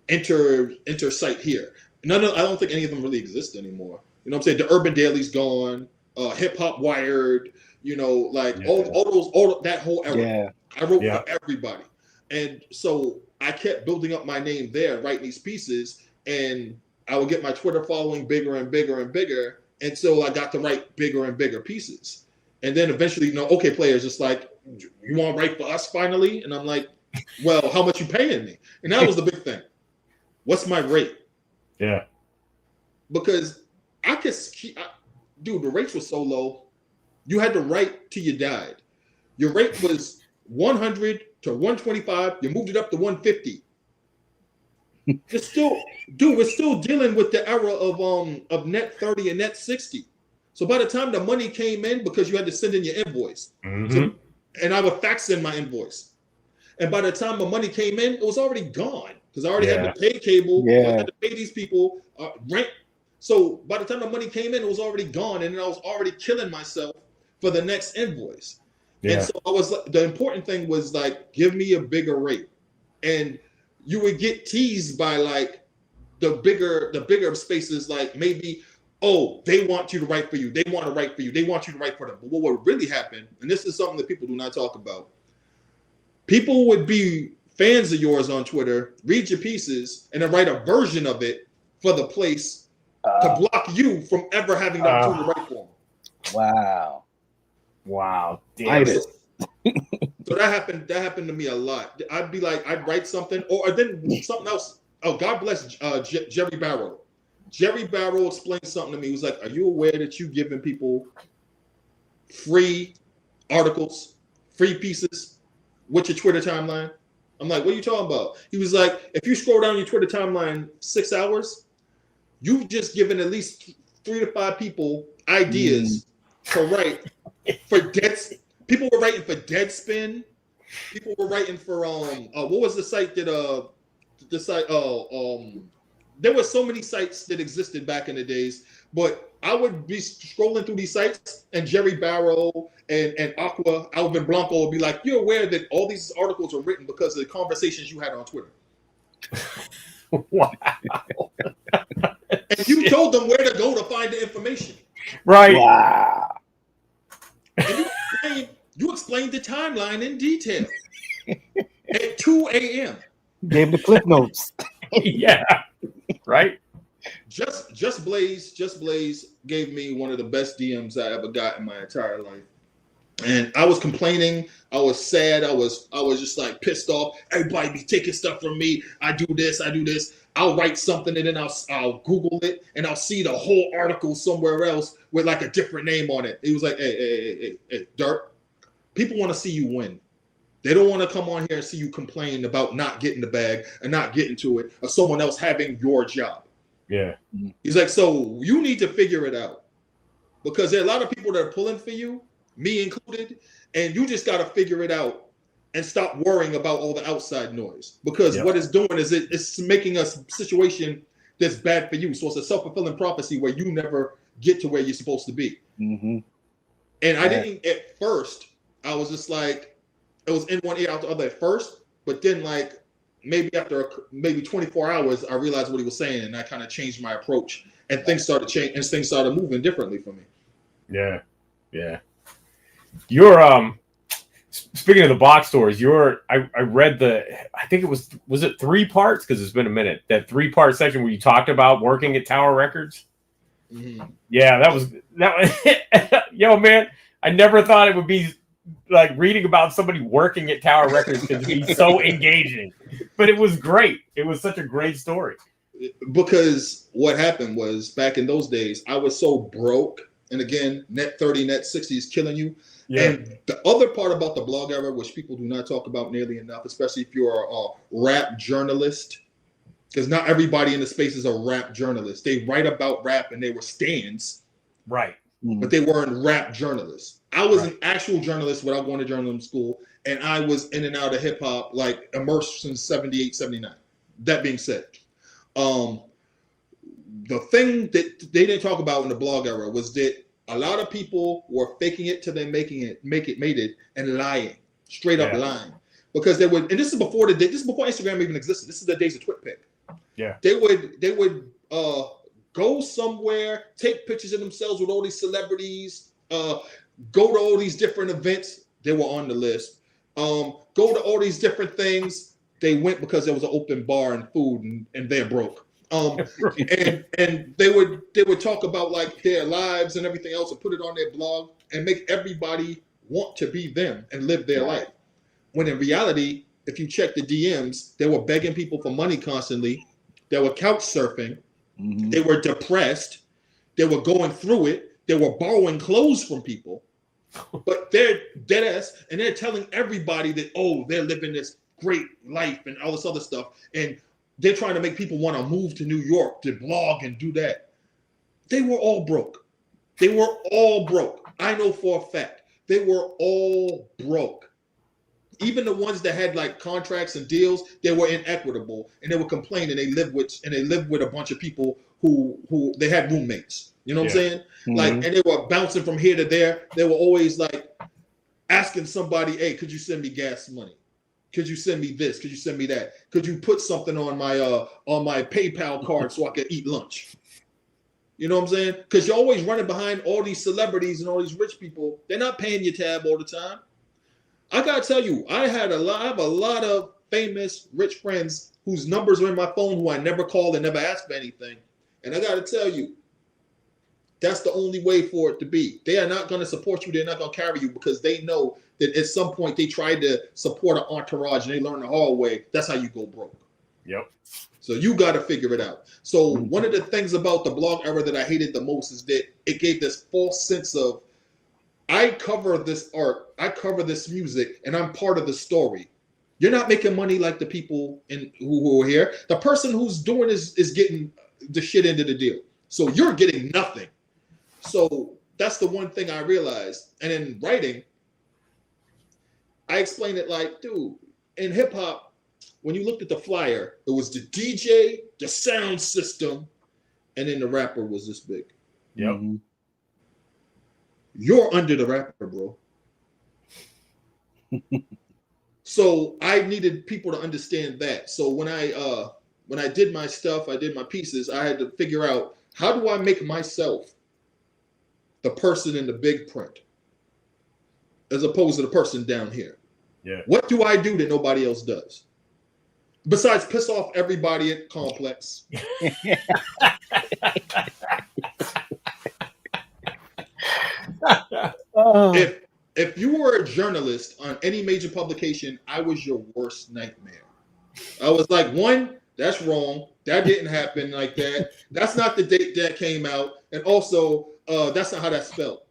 enter site here. I don't think any of them really exist anymore. You know what I'm saying? The Urban Daily's gone, Hip Hop Wired, you know, like all that whole era. Yeah. I wrote for everybody. And so I kept building up my name there, writing these pieces, and I would get my Twitter following bigger and bigger and bigger until I got to write bigger and bigger pieces. And then eventually, you know, OK Player's just like, you want to write for us finally? And I'm like, well, how much you paying me? And that was the big thing. What's my rate? Yeah. Because dude, the rates were so low. You had to write till you died. Your rate was 100 to 125. You moved it up to 150. We're still dealing with the era of net 30 and net 60. So by the time the money came in, because you had to send in your invoice, and I would fax in my invoice. And by the time the money came in, it was already gone because I already had to pay cable. I had to pay these people rent. So by the time the money came in, it was already gone, and then I was already killing myself for the next invoice. And so the important thing was like, give me a bigger rate, and you would get teased by like the bigger spaces, like maybe, oh, they want you to write for you. They want to write for you. They want you to write for them. But what would really happen, and this is something that people do not talk about, people would be fans of yours on Twitter, read your pieces, and then write a version of it for the place to block you from ever having the opportunity to write for them. Wow. Damn it. So that happened to me a lot. I'd be like, I'd write something, or then something else. Oh, God bless Jerry Barrow. Jerry Barrow explained something to me. He was like, are you aware that you giving people free articles, free pieces with your Twitter timeline? I'm like, what are you talking about? He was like, if you scroll down your Twitter timeline 6 hours, you've just given at least 3 to 5 people ideas to write for people were writing for Deadspin. People were writing for what was the site that there were so many sites that existed back in the days, but I would be scrolling through these sites and Jerry Barrow and Alvin Blanco would be like, you're aware that all these articles are written because of the conversations you had on Twitter. Wow. And you told them where to go to find the information. Right. Wow. And you explained the timeline in detail at 2 a.m. Gave the clip notes. Yeah. Right. Just Blaze gave me one of the best DMs I ever got in my entire life. And I was complaining. I was sad. I was just like pissed off. Everybody be taking stuff from me. I do this. I'll write something and then I'll Google it and I'll see the whole article somewhere else with like a different name on it. He was like, hey, Dirk, people want to see you win. They don't want to come on here and see you complain about not getting the bag and not getting to it or someone else having your job. Yeah. He's like, so you need to figure it out because there are a lot of people that are pulling for you, me included, and you just got to figure it out and stop worrying about all the outside noise because what it's doing is it's making a situation that's bad for you. So it's a self-fulfilling prophecy where you never get to where you're supposed to be. Mm-hmm. And I didn't at first. I was just like, it was in one ear out the other at first, but then like maybe after maybe 24 hours, I realized what he was saying, and I kind of changed my approach, and things started changing, and things started moving differently for me. Yeah, yeah. You're speaking of the box stores, I read I think it was it 3 parts, because it's been a minute, that 3-part section where you talked about working at Tower Records. Mm-hmm. Yeah, that was yo, man, I never thought it would be like reading about somebody working at Tower Records because it'd be so engaging, but it was great. It was such a great story. Because what happened was, back in those days, I was so broke, and again, net 30, net 60 is killing you. Yeah. And the other part about the blog era, which people do not talk about nearly enough, especially if you're a rap journalist, because not everybody in the space is a rap journalist. They write about rap and they were stands, Right. but they weren't rap journalists. I was an actual journalist without going to journalism school, and I was in and out of hip hop, like immersed since 78, 79. That being said, the thing that they didn't talk about in the blog era was that a lot of people were faking it till they made it, and lying, straight up lying, because they would. And this is before Instagram even existed. This is the days of TwitPic. Yeah, they would go somewhere, take pictures of themselves with all these celebrities, go to all these different events. They were on the list. Go to all these different things. They went because there was an open bar and food, and they're broke. And they would talk about like their lives and everything else and put it on their blog and make everybody want to be them and live their life. When in reality, if you check the DMs, they were begging people for money constantly. They were couch surfing. Mm-hmm. They were depressed. They were going through it. They were borrowing clothes from people. But they're dead ass, and they're telling everybody that, oh, they're living this great life and all this other stuff. And they're trying to make people want to move to New York to blog and do that. They were all broke. They were all broke. I know for a fact. They were all broke. Even the ones that had like contracts and deals, they were inequitable, and they were complaining. They lived with a bunch of people who they had roommates. You know what I'm saying? Mm-hmm. Like, and they were bouncing from here to there. They were always like asking somebody, "Hey, could you send me gas money? Could you send me this? Could you send me that? Could you put something on my PayPal card so I could eat lunch?" You know what I'm saying? Because you're always running behind all these celebrities and all these rich people. They're not paying your tab all the time. I gotta tell you, I have a lot of famous rich friends whose numbers are in my phone who I never called and never asked for anything. And I gotta tell you, that's the only way for it to be. They are not gonna support you. They're not gonna carry you because they know that at some point they tried to support an entourage and they learned the hard way. That's how you go broke. Yep. So you got to figure it out. So one of the things about the blog era that I hated the most is that it gave this false sense of, I cover this art, I cover this music, and I'm part of the story. You're not making money like the people who are here. The person who's doing is getting the shit end of the deal. So you're getting nothing. So that's the one thing I realized. And in writing, I explained it like, dude, in hip hop, when you looked at the flyer, it was the DJ, the sound system, and then the rapper was this big. Yep. Mm-hmm. You're under the rapper, bro. So I needed people to understand that. So when I did my stuff, I did my pieces, I had to figure out, how do I make myself the person in the big print as opposed to the person down here? Yeah. What do I do that nobody else does? Besides piss off everybody at Complex. If you were a journalist on any major publication, I was your worst nightmare. I was like, one, that's wrong. That didn't happen like that. That's not the date that came out. And also, that's not how that's spelled.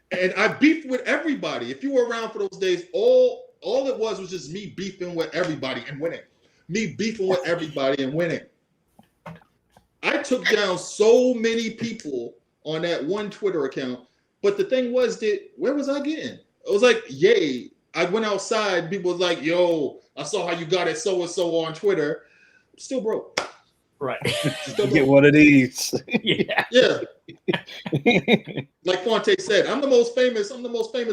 And I beefed with everybody. If you were around for those days, all it was just me beefing with everybody and winning. Me beefing with everybody and winning. I took down so many people on that one Twitter account. But the thing was that, where was I getting? It was like, yay. I went outside. People was like, yo, I saw how you got it so-and-so on Twitter. Still broke. Right. Get one of these. Yeah. Yeah. Like Fonte said, I'm the most famous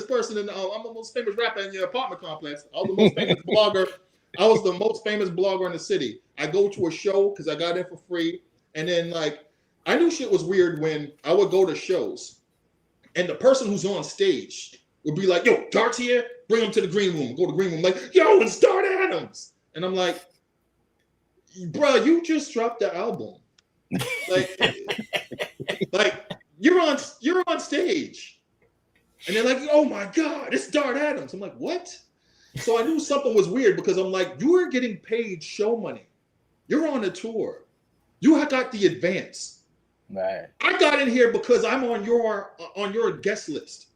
person in I'm the most famous rapper in your apartment complex. I was the most famous blogger. I was the most famous blogger in the city. I go to a show because I got in for free. And then like I knew shit was weird when I would go to shows and the person who's on stage would be like, yo, Dart's here, bring him to the green room. Go to the green room, like, yo, it's Dart Adams. And I'm like, bro, you just dropped the album. Like you're on stage. And they're like, oh my God, it's Dart Adams. I'm like, what? So I knew something was weird because I'm like, you are getting paid show money. You're on a tour. You have got the advance. Right. I got in here because I'm on your guest list.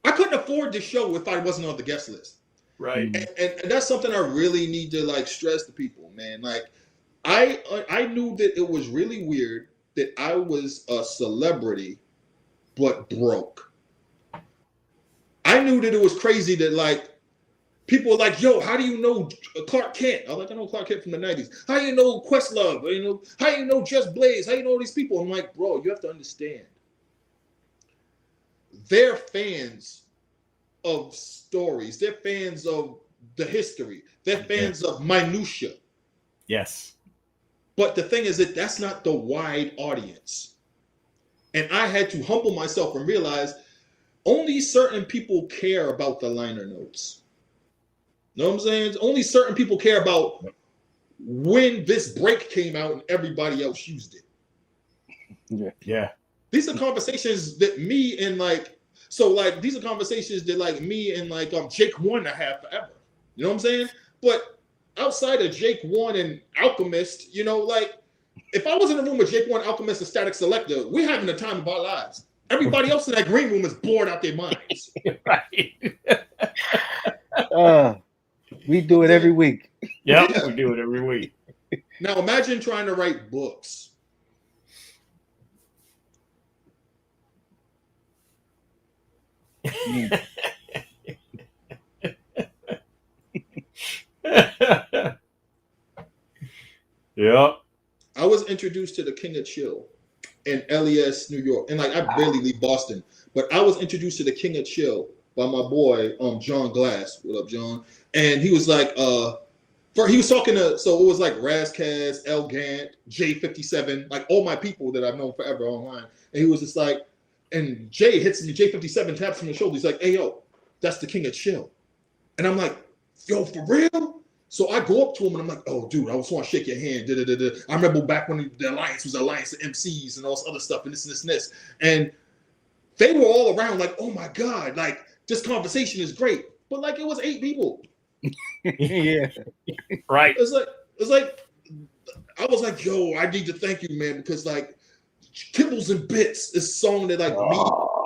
I couldn't afford this show if I wasn't on the guest list. Right. And that's something I really need to like stress to people, man. Like I knew that it was really weird that I was a celebrity but broke. I knew that it was crazy that like people were like, yo, how do you know Clark Kent? I was like, I know Clark Kent from the 90s. How do you know Questlove? How do you know Just Blaze? How do you know all these people? I'm like, bro, you have to understand. They're fans of stories. They're fans of the history. They're fans of minutia. Yes. But the thing is that that's not the wide audience. And I had to humble myself and realize only certain people care about the liner notes. Know what I'm saying? Only certain people care about when this break came out and everybody else used it. Yeah. These are conversations that me and these are conversations that like me and like Jake One have forever. You know what I'm saying? But outside of Jake One and Alchemist, like if I was in a room with Jake One, Alchemist, and Static Selector, we're having the time of our lives. Everybody else in that green room is bored out their minds. Right. We do it every week. Yep, we do it every week. Now imagine trying to write books. Yep. I was introduced to the King of Chill in LES, New York. And like I barely leave Boston, but I was introduced to the King of Chill by my boy John Glass. What up, John? And he was like, he was talking to, so it was like Razkaz, El Gant, J57, like all my people that I've known forever online. And he was just like, and Jay hits me, J57 taps him on the shoulder. He's like, hey, yo, that's the King of Chill. And I'm like, yo, for real? So I go up to him and I'm like, oh, dude, I just want to shake your hand. I remember back when the Alliance was Alliance of MCs and all this other stuff and this and this and this. And they were all around like, oh my God, like this conversation is great. But like it was 8 people. Yeah. Right. It's like I was like, yo, I need to thank you, man, because like Kibbles and Bits is a song that like me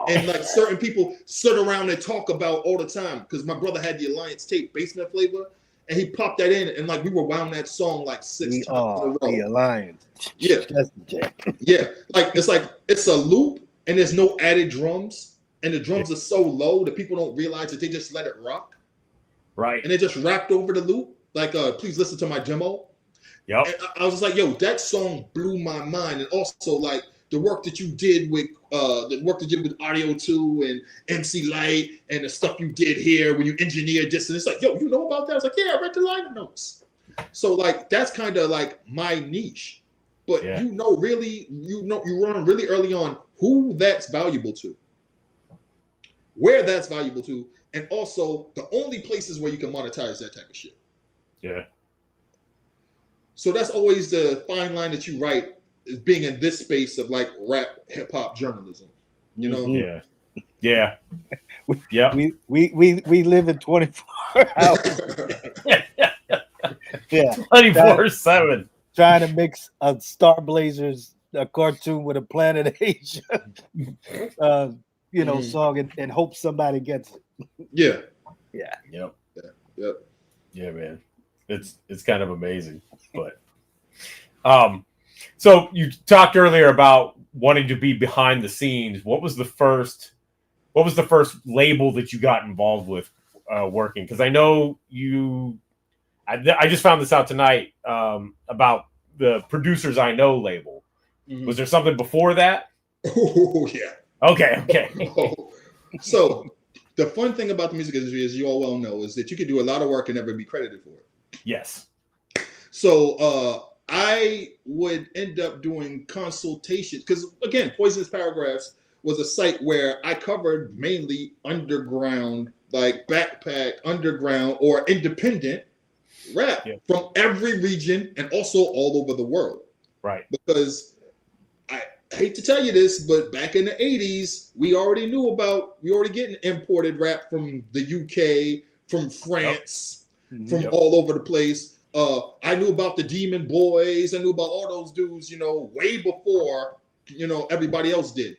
and like certain people sit around and talk about all the time. Because my brother had the Alliance tape, Basement Flavor, and he popped that in, and like we were wound that song like 6 times in a row. The Alliance. Yeah. Yeah. Like it's a loop and there's no added drums. And the drums are so low that people don't realize that they just let it rock. Right. And it just rapped over the loop. Like, please listen to my demo. Yep. And I was just like, yo, that song blew my mind. And also like the work that you did with Audio 2 and MC Light and the stuff you did here when you engineered this. And it's like, yo, you know about that? I was like, yeah, I read the liner notes. So like that's kind of like my niche. But you learn really early on who that's valuable to, where that's valuable to, and also the only places where you can monetize that type of shit. Yeah. So that's always the fine line that you write, is being in this space of like rap, hip hop journalism. You know? Yeah. Yeah. Yeah. We live in 24 hours. Yeah. 24/7. Trying to mix a Star Blazers a cartoon with a Planet Asia song and hope somebody gets it. Yeah. Yeah. Yep. Yep. Yeah, man. It's kind of amazing. But so you talked earlier about wanting to be behind the scenes. What was the first label that you got involved with working? Because I know I just found this out tonight about the Producers I Know label. Mhm. Was there something before that? Oh yeah. Okay. So the fun thing about the music industry, as you all well know, is that you can do a lot of work and never be credited for it. Yes. So I would end up doing consultations because, again, Poisonous Paragraphs was a site where I covered mainly underground, like backpack, underground, or independent rap from every region and also all over the world. Right. Because I hate to tell you this, but back in the 80s, we already getting imported rap from the UK, from France, from all over the place. I knew about the Demon Boys. I knew about all those dudes, way before, everybody else did.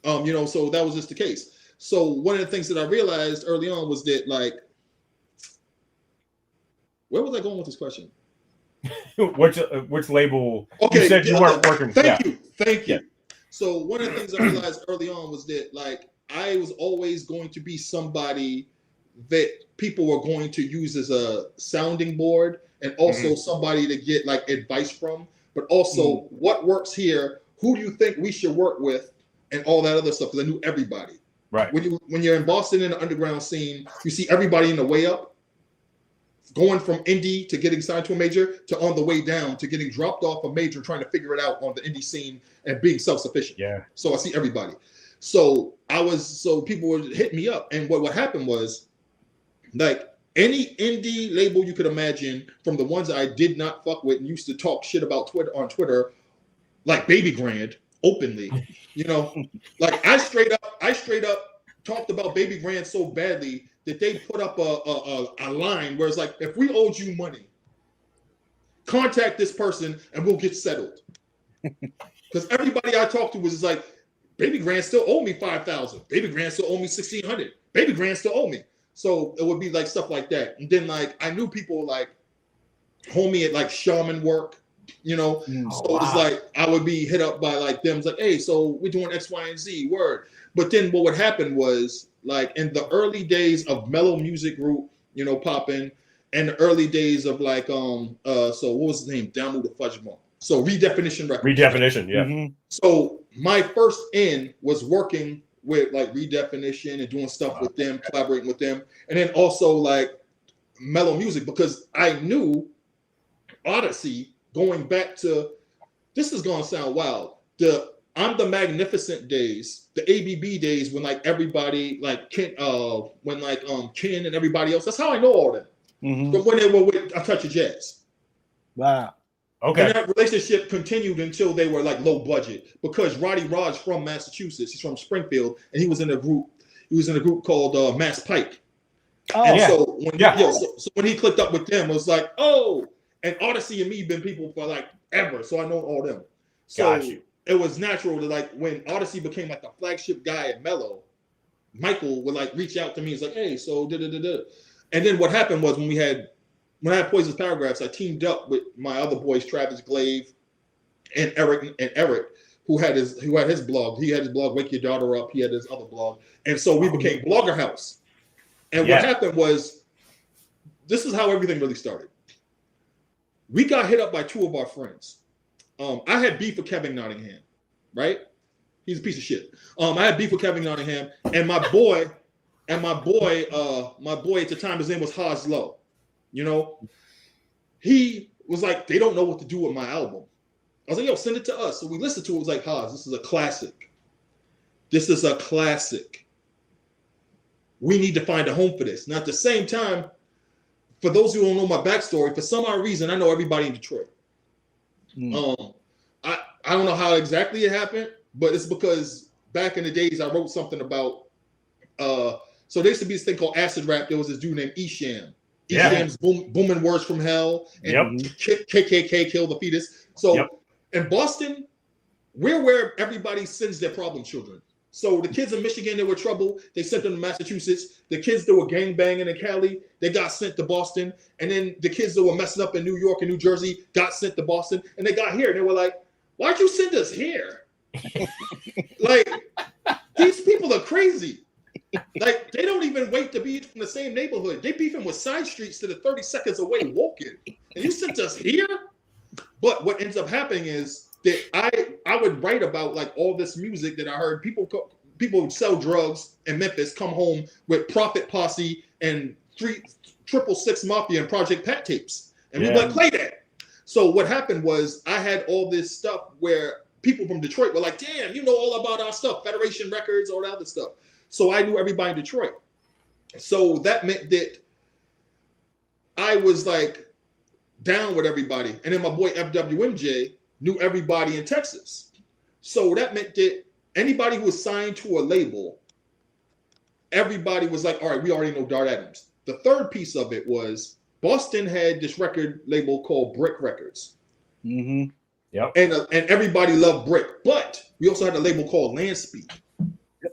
So that was just the case. So one of the things that I realized early on was that, like, where was I going with this question? Which label? Okay, you said you weren't working. Thank you. So one of the things I realized early on was that, like, I was always going to be somebody that people were going to use as a sounding board, and also somebody to get like advice from, but also what works here, who do you think we should work with, and all that other stuff, because I knew everybody. Right. When you're in Boston in the underground scene, you see everybody in the way up, going from indie to getting signed to a major to on the way down to getting dropped off a major, trying to figure it out on the indie scene and being self-sufficient. Yeah. So I see everybody. So people would hit me up, and what happened was, like, any indie label you could imagine, from the ones I did not fuck with and used to talk shit about on Twitter, like Baby Grand openly, like I straight up talked about Baby Grand so badly that they put up a line where it's like, if we owed you money, contact this person and we'll get settled. Because everybody I talked to was just like, Baby Grand still owe me $5,000. Baby Grand still owe me $1,600. Baby Grand still owe me. So it would be like stuff like that. And then, like, I knew people like homie at like shaman work, So it's like I would be hit up by like them. It's like, hey, so we're doing X, Y, and Z, word. But then what would happen was, like, in the early days of Mellow Music Group, popping, and the early days of like so what was his name? Down the Fudge Ball. So Redefinition Records. Redefinition, yeah. Mm-hmm. So my first in was working with like Redefinition and doing stuff with them, collaborating with them, and then also like Mellow Music, because I knew Odyssey, going back to, this is gonna sound wild, I'm the Magnificent days, the ABB days, when like everybody like Ken and everybody else, that's how I know all that. But when they were with A Touch of Jazz. Wow. Okay. And that relationship continued until they were like low budget, because Roddy Raj from Massachusetts, he's from Springfield, and he was in a group called Mass Pike. Oh, and yeah. So when he clicked up with them, it was like, oh, and Odyssey and me been people for like ever, so I know all them. So it was natural to, like, when Odyssey became like the flagship guy at Mellow, Michael would like reach out to me. He's like, hey, so da-da-da-da. And then what happened was, when I had Poisonous Paragraphs, I teamed up with my other boys, Travis Glaive and Eric, who had his blog. He had his blog, Wake Your Daughter Up. He had his other blog. And so we became Blogger House. And what happened was, this is how everything really started. We got hit up by two of our friends. I had beef with Kevin Nottingham, right? He's a piece of shit. I had beef with Kevin Nottingham, and my boy at the time, his name was Haas Low. He was like, they don't know what to do with my album. I was like, yo, send it to us. So we listened to it. It was like, Haas, this is a classic. This is a classic. We need to find a home for this. Now, at the same time, for those who don't know my backstory, for some odd reason, I know everybody in Detroit. I don't know how exactly it happened, but it's because back in the days, I wrote something about, so there used to be this thing called acid rap. There was this dude named Esham. Esham's booming words from hell, and KKK kill the fetus. So in Boston, we're where everybody sends their problem children. So the kids in Michigan that were trouble, they sent them to Massachusetts. The kids that were gangbanging in Cali, they got sent to Boston. And then the kids that were messing up in New York and New Jersey got sent to Boston. And they got here and they were like, why'd you send us here? Like, these people are crazy. Like, they don't even wait to be from the same neighborhood. They beefing with side streets that are 30 seconds away walking. And you sent us here? But what ends up happening is that I would write about like all this music that I heard. People would sell drugs in Memphis, come home with Prophet Posse and 666 Mafia and Project Pat tapes, and we'd like play that. So what happened was I had all this stuff where people from Detroit were like, "Damn, you know all about our stuff, Federation Records, all that other stuff." So I knew everybody in Detroit. So that meant that I was like down with everybody, and then my boy FWMJ knew everybody in Texas. So that meant that anybody who was signed to a label, everybody was like, all right, we already know Dart Adams. The third piece of it was Boston had this record label called Brick Records. Mm-hmm. Yep. And everybody loved Brick. But we also had a label called Landspeed.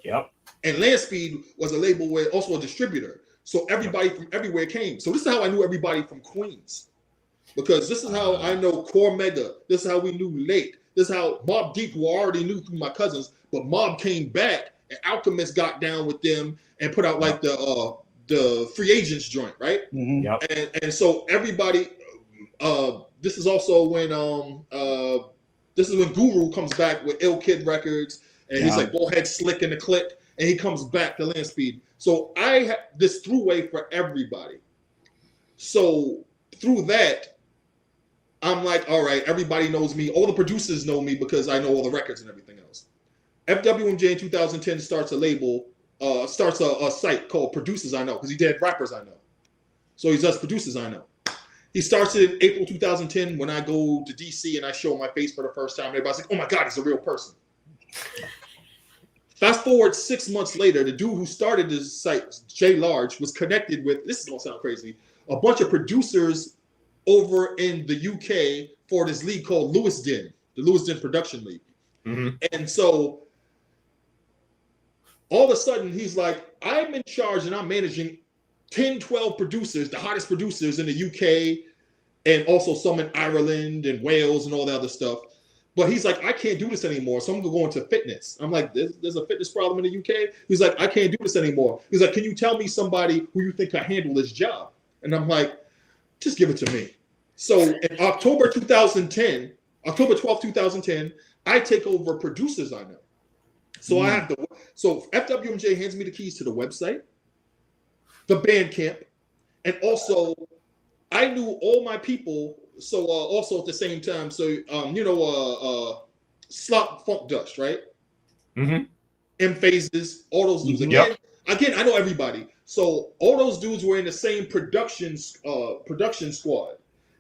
Yep. And Landspeed was a label with also a distributor. So everybody from everywhere came. So this is how I knew everybody from Queens. Because this is how I know Core Mega. This is how we knew Late. This is how Mobb Deep, who I already knew through my cousins, but Mob came back and Alchemist got down with them and put out like the Free Agents joint, right? Mm-hmm. Yep. And so everybody, this is also when this is when Guru comes back with Ill Kid Records, and he's like Bullhead Slick in the Click, and he comes back to Landspeed. So I had this throughway for everybody. So through that, I'm like, all right, everybody knows me. All the producers know me because I know all the records and everything else. FWMJ in 2010 starts a label, starts a site called Producers I Know, because he did Rappers I Know. So he does Producers I Know. He starts it in April 2010 when I go to DC and I show my face for the first time. Everybody's like, oh my God, he's a real person. Fast forward 6 months later, the dude who started this site, Jay Large, was connected with, this is gonna sound crazy, a bunch of producers over in the UK for this league called Lewisden, the Lewisden Production League. Mm-hmm. And so all of a sudden he's like, I'm in charge and I'm managing 10, 12 producers, the hottest producers in the UK and also some in Ireland and Wales and all that other stuff. But he's like, I can't do this anymore. So I'm gonna go into fitness. I'm like, there's a fitness problem in the UK. He's like, I can't do this anymore. He's like, can you tell me somebody who you think can handle this job? And I'm like, just give it to me. So in October 2010, October 12th, 2010, I take over Producers I Know. So I have to, so FWMJ hands me the keys to the website, the Bandcamp, and also I knew all my people. So also at the same time, so you know, Slop Funk Dust, right? Mm-hmm. M Phases, all those dudes. Again, I know everybody. So all those dudes were in the same production squad,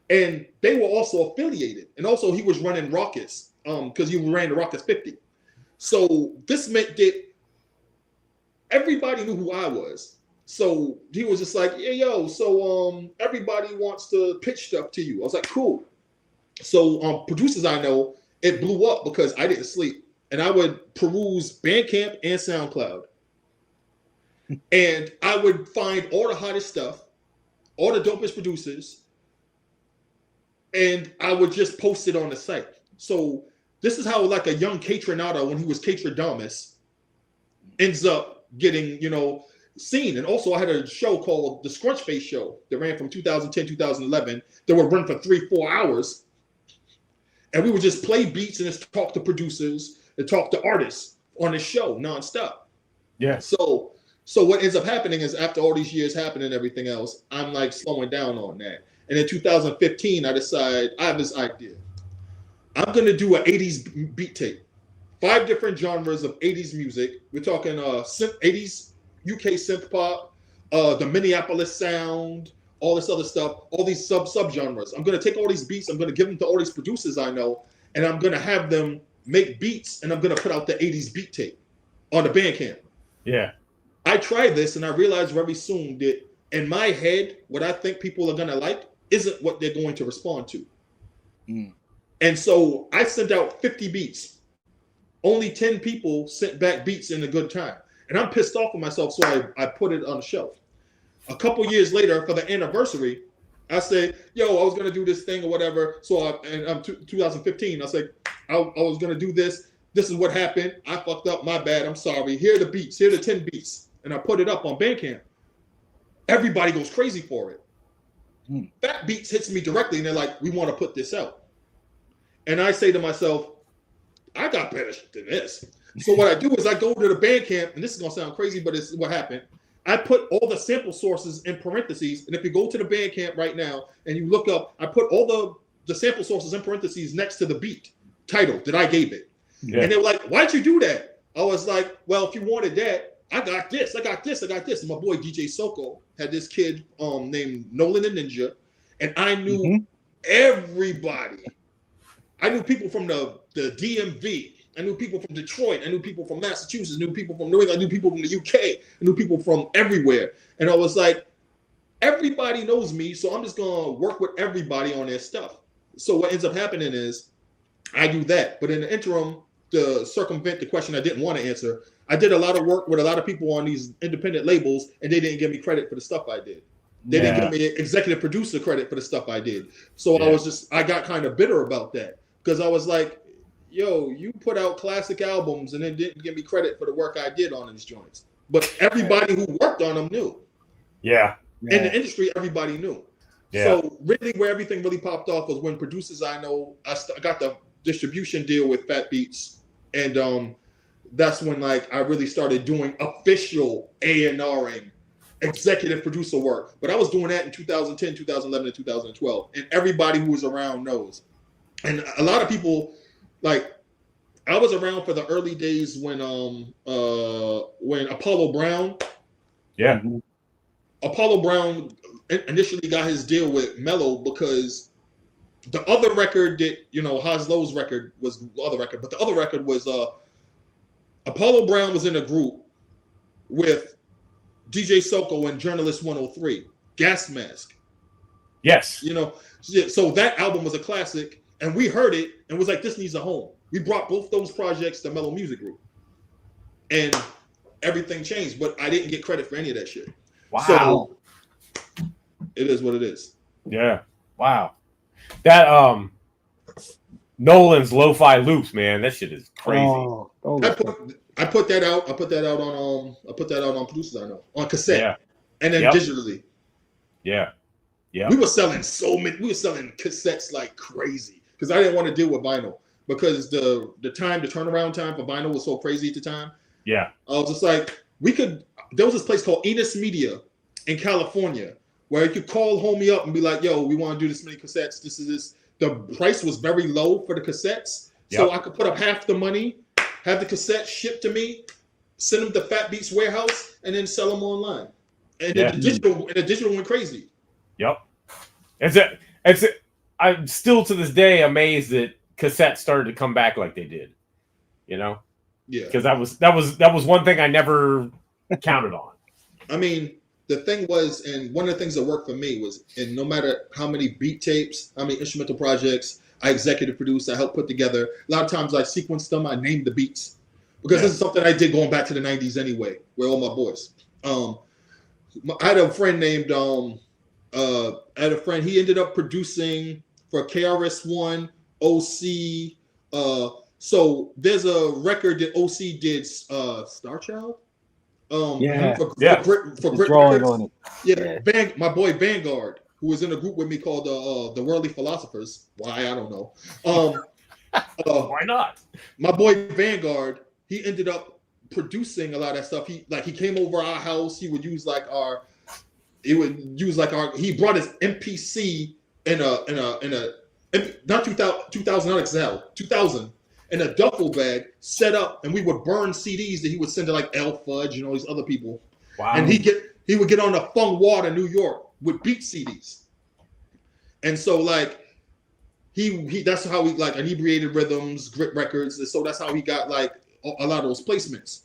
and they were also affiliated. And also he was running Raucous, because he ran the Raucous 50. So this meant that everybody knew who I was. So he was just like, yeah, yo, so everybody wants to pitch stuff to you. I was like, cool. So Producers I Know, it blew up because I didn't sleep. And I would peruse Bandcamp and SoundCloud. And I would find all the hottest stuff, all the dopest producers, and I would just post it on the site. So this is how like a young K-Tronado, when he was K-Tradamus, ends up getting, you know, seen. And also I had a show called The Scrunch Face Show that ran from 2010, 2011, that would run for 3-4 hours. And we would just play beats and just talk to producers and talk to artists on the show nonstop. Yeah. So what ends up happening is after all these years happen and everything else, I'm like slowing down on that. And in 2015, I decide I have this idea. I'm going to do an 80s beat tape. 5 different genres of 80s music. We're talking 80s UK synth pop, the Minneapolis sound, all this other stuff, all these sub-genres. I'm going to take all these beats, I'm going to give them to all these producers I know, and I'm going to have them make beats, and I'm going to put out the 80s beat tape on the Bandcamp. Yeah. I tried this, and I realized very soon that in my head, what I think people are going to like isn't what they're going to respond to. And so I sent out 50 beats. Only 10 people sent back beats in a good time. And I'm pissed off with myself, so I put it on the shelf. A couple years later, for the anniversary, I said, yo, I was going to do this thing or whatever. So in 2015, I said, I was going to do this. This is what happened. I fucked up. My bad. I'm sorry. Here are the beats. Here are the 10 beats. And I put it up on Bandcamp. Everybody goes crazy for it. Fat Beats hits me directly, and they're like, we want to put this out. And I say to myself, I got better than this. So what I do is I go to the Bandcamp, and this is gonna sound crazy, but it's what happened. I put all the sample sources in parentheses, and if you go to the Bandcamp right now and you look up, I put all the sample sources in parentheses next to the beat title that I gave it. Yeah. And they were like, "Why'd you do that?" I was like, "Well, if you wanted that, I got this, I got this, I got this." And my boy DJ Soko had this kid named Nolan the Ninja, and I knew everybody. I knew people from the DMV. I knew people from Detroit. I knew people from Massachusetts. I knew people from New England. I knew people from the UK. I knew people from everywhere. And I was like, everybody knows me, so I'm just going to work with everybody on their stuff. So what ends up happening is I do that. But in the interim, to circumvent the question I didn't want to answer, I did a lot of work with a lot of people on these independent labels, and they didn't give me credit for the stuff I did. They didn't give me executive producer credit for the stuff I did. So I got kind of bitter about that because I was like, yo, you put out classic albums and then didn't give me credit for the work I did on these joints. But everybody who worked on them knew. Yeah. In the industry, everybody knew. Yeah. So really where everything really popped off was when producers I know, I got the distribution deal with Fat Beats. And that's when like I really started doing official A&Ring, executive producer work. But I was doing that in 2010, 2011, and 2012. And everybody who was around knows. And a lot of people, like, I was around for the early days when Apollo Brown. Yeah. Apollo Brown initially got his deal with Mello because the other record that, Haslow's record was the other record, but the other record was Apollo Brown was in a group with DJ Soko and Journalist 103, Gas Mask. Yes. So that album was a classic, and we heard it and was like, this needs a home. We brought both those projects to Mellow Music Group, and everything changed, but I didn't get credit for any of that shit. Wow. So it is what it is. Yeah. Wow. That Nolan's lo-fi loops, man, that shit is crazy. I put that out. I put that out on Producers I Know on cassette, and then digitally. Yeah. Yeah. We were selling cassettes like crazy because I didn't want to deal with vinyl because the turnaround time for vinyl was so crazy at the time. Yeah. I was just like, there was this place called Enos Media in California where you could call homie up and be like, yo, we want to do this many cassettes. This is this. The price was very low for the cassettes. So I could put up half the money, have the cassette shipped to me, send them to Fat Beats warehouse, and then sell them online. And then the digital went crazy. Yep. I'm still to this day amazed that cassettes started to come back like they did. Yeah. Because that was one thing I never counted on. I mean, the thing was, and one of the things that worked for me was, and no matter how many beat tapes, how many instrumental projects I executive produced, I helped put together. A lot of times I sequenced them, I named the beats. Because this is something I did going back to the 90s anyway, with all my boys. I had a friend named, he ended up producing for KRS-One, OC. So there's a record that OC did, Star Child? For Grit drawing on it. My boy Vanguard, who was in a group with me called the Worldly Philosophers. Why, I don't know. Why not? My boy Vanguard, he ended up producing a lot of that stuff. He came over our house. He brought his MPC in a not 2000 not XL 2000 in a duffel bag set up, and we would burn CDs that he would send to like L Fudge, these other people. Wow. And he would get on the Fung Water, New York, with beat CDs. And so like he that's how he like Inebriated Rhythms, Grit Records, and so that's how he got like a lot of those placements.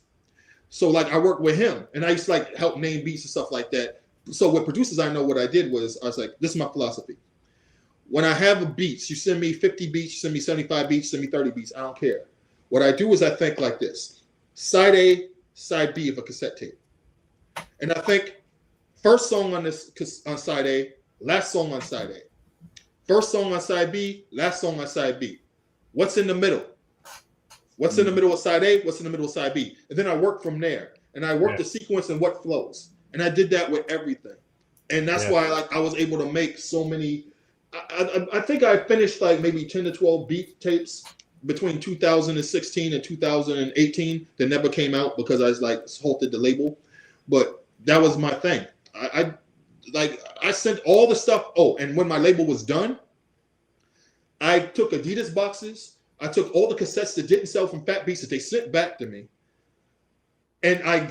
So like I worked with him, and I used to like help name beats and stuff like that. So with Producers I Know, what I did was I was like, this is my philosophy. When I have a beats, you send me 50 beats, you send me 75 beats, send me 30 beats. I don't care. What I do is I think like this. Side A, side B of a cassette tape. And I think first song on side A, last song on side A. First song on side B, last song on side B. What's in the middle? What's in the middle of side A? What's in the middle of side B? And then I work from there. And I work the sequence and what flows. And I did that with everything. And that's why I was able to make so many I think I finished like maybe 10 to 12 beat tapes between 2016 and 2018 that never came out because I was like halted the label. But that was my thing. I sent all the stuff. Oh, and when my label was done, I took Adidas boxes. I took all the cassettes that didn't sell from Fat Beats that they sent back to me. And I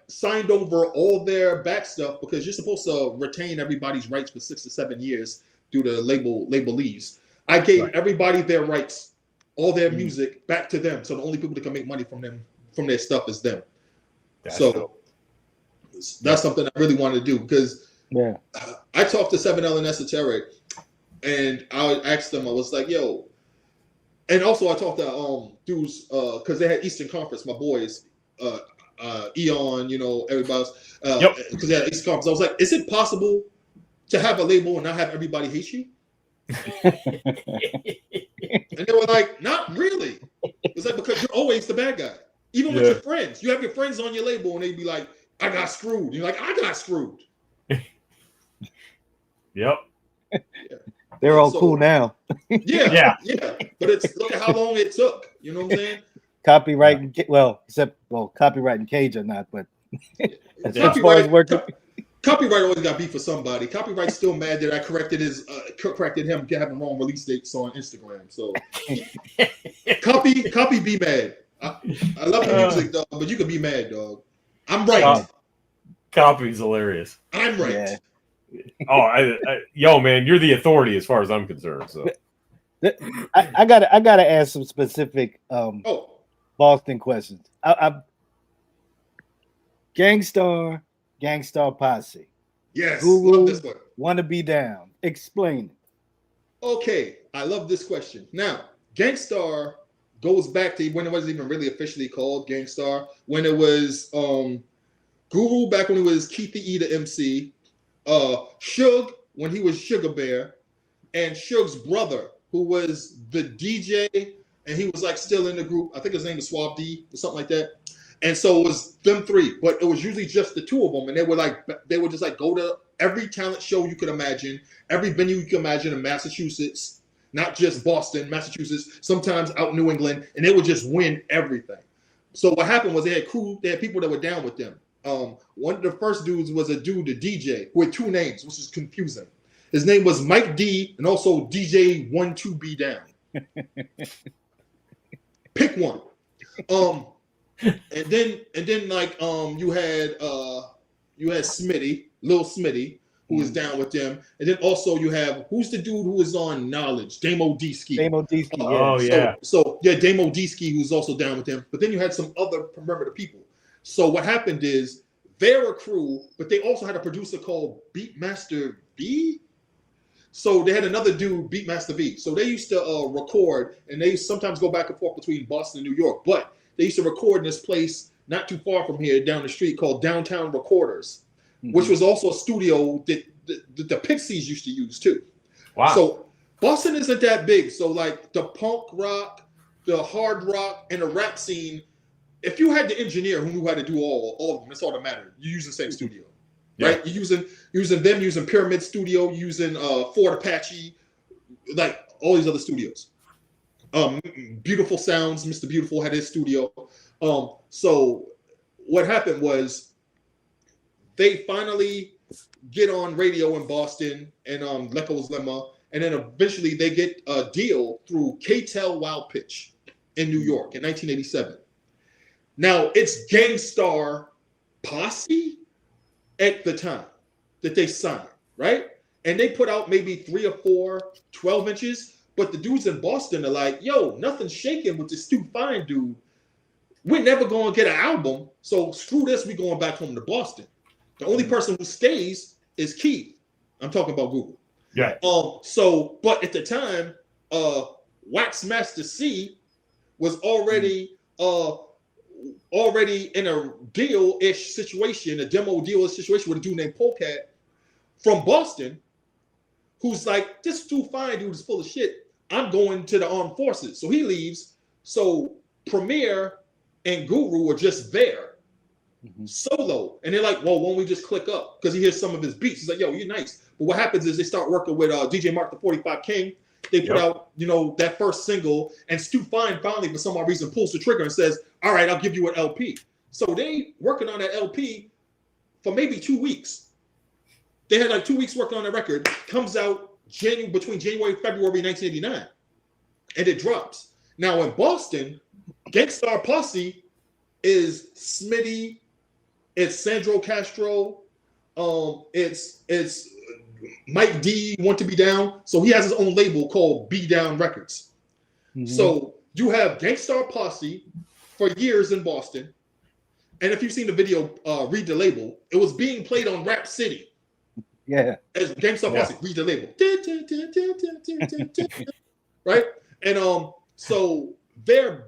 signed over all their back stuff because you're supposed to retain everybody's rights for 6 to 7 years through the labelees. I gave everybody their rights, all their music back to them. So the only people that can make money from their stuff is them. That's something I really wanted to do because I talked to 7L and Esoteric and I asked them, I was like, yo, and also I talked to dudes because they had Eastern Conference, my boys, Eon, everybody else, because they had Eastern Conference. I was like, is it possible to have a label and not have everybody hate you? And they were like, not really. It's like, because you're always the bad guy. Even with your friends. You have your friends on your label and they'd be like, I got screwed. You're like, I got screwed. Yep. They're all cool now. Yeah. But look at how long it took. You know what I'm saying? Copyright and Cage or not, but as far as working. Copyright always got beef for somebody. Copyright's still mad that I corrected him having wrong release dates on Instagram. So copy be mad. I love the music, dog, but you can be mad, dog. I'm right. Copy's hilarious. I'm right. Yeah. Yo, man, you're the authority as far as I'm concerned. So I gotta ask some specific Boston questions. Gangstar Posse. Yes, Guru, love this one. Wanna Be Down. Explain it. Okay, I love this question. Now, Gangstar goes back to when it wasn't even really officially called Gangstar. When it was Guru back when it was Keithy E the MC, Suge when he was Sugar Bear, and Suge's brother who was the DJ and he was like still in the group. I think his name was Suave D or something like that. And so it was them three, but it was usually just the two of them. And they would just like go to every talent show you could imagine, every venue you could imagine in Massachusetts, not just Boston, Massachusetts, sometimes out in New England, and they would just win everything. So what happened was they had people that were down with them. One of the first dudes was a dude, a DJ, with two names, which is confusing. His name was Mike D and also DJ 12B Down. Pick one. And then like you had Smitty, Lil Smitty, who is down with them, and then also you have who's the dude who is on Knowledge, Damo D-Ski. So Damo D-Ski, who's also down with them. But then you had some other perimeter people. So what happened is they're a crew, but they also had a producer called Beatmaster V. So they had another dude, Beatmaster V. So they used to record, and they used to sometimes go back and forth between Boston and New York, but they used to record in this place not too far from here down the street called Downtown Recorders, which was also a studio that the Pixies used to use too. Wow. So Boston isn't that big. So like the punk rock, the hard rock, and the rap scene, if you had the engineer who knew how to do all of them, that's all that mattered. You use the same studio, right? You're using Pyramid Studio, using Ford Apache, like all these other studios. Beautiful Sounds, Mr. Beautiful had his studio. So what happened was they finally get on radio in Boston and Leco's Lemma, and then eventually they get a deal through K-Tel Wild Pitch in New York in 1987. Now it's Gangstar Posse at the time that they signed, right? And they put out maybe 3 or 4 12 inches. But the dudes in Boston are like, yo, nothing's shaking with this Stu Fine dude. We're never going to get an album. So screw this. We're going back home to Boston. The only person who stays is Keith. I'm talking about Google. Yeah. But at the time, Wax Master C was already in a deal-ish situation, a demo deal-ish situation with a dude named Polecat from Boston, who's like, this Stu Fine dude is full of shit. I'm going to the armed forces. So he leaves. So Premier and Guru are just there. solo, and they're like, well, why don't we just click up? Because he hears some of his beats. He's like, yo, you're nice. But what happens is they start working with DJ Mark the 45 King. They put out, that first single, and Stu Fine finally, for some odd reason, pulls the trigger and says, all right, I'll give you an LP. So they working on that LP for maybe 2 weeks. They had like 2 weeks working on the record. Comes out between January and February 1989, and it drops. Now in Boston, Gangstar Posse is Smitty, it's Sandro Castro, it's Mike D Want to Be Down. So he has his own label called Be Down Records. So you have Gangstar Posse for years in Boston. And if you've seen the video, read the label, it was being played on Rap City. Yeah. As Gangstar Posse, read the label. Right? And so they're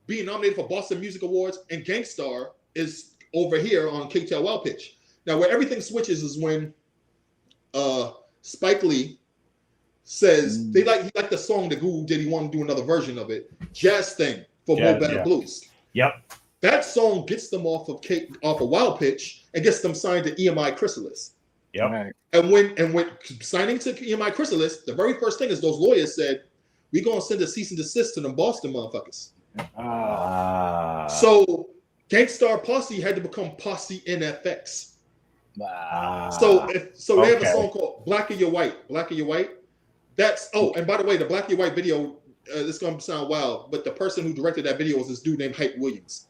being nominated for Boston Music Awards, and Gangstar is over here on KTL Wild Pitch. Now, where everything switches is when Spike Lee says he liked the song that Google did. He wanted to do another version of it, Jazz Thing for Mo Better Blues. Yep. That song gets them off of Wild Pitch and gets them signed to EMI Chrysalis. Yep. Right. And when signing to EMI Chrysalis, the very first thing is those lawyers said, "We're gonna send a cease and desist to them Boston motherfuckers." So Gangstar Posse had to become Posse NFX. So they have a song called Black or Your White. Black or Your White. And by the way, the Black or Your White video, this is gonna sound wild, but the person who directed that video was this dude named Hype Williams.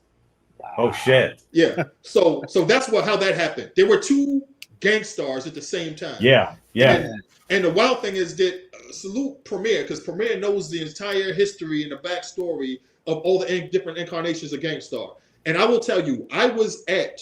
Oh shit. Yeah. So that's how that happened. There were two Gangstars at the same time. Yeah. And the wild thing is that salute Premier, because Premier knows the entire history and the backstory of all the different incarnations of Gangstar. And I will tell you, I was at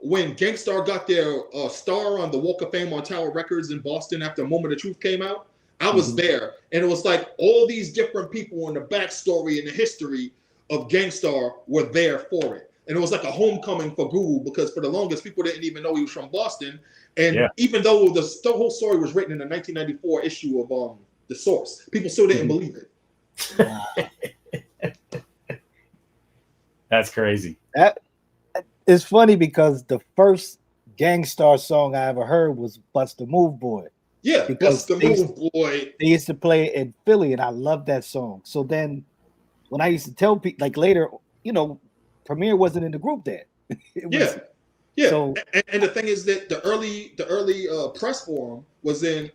when Gangstar got their star on the Walk of Fame on Tower Records in Boston after Moment of Truth came out. I was there, and it was like all these different people in the backstory and the history of Gangstar were there for it. And it was like a homecoming for Google, because for the longest, people didn't even know he was from Boston. And even though the whole story was written in the 1994 issue of The Source, people still didn't believe it. That's crazy. It's funny because the first Gangstar song I ever heard was Bust the Move Boy. Yeah, because Bust the Move Boy. They used to play it in Philly, and I loved that song. So then when I used to tell people, like later, Premier wasn't in the group then. Yeah. So, and the thing is that the early press for him was in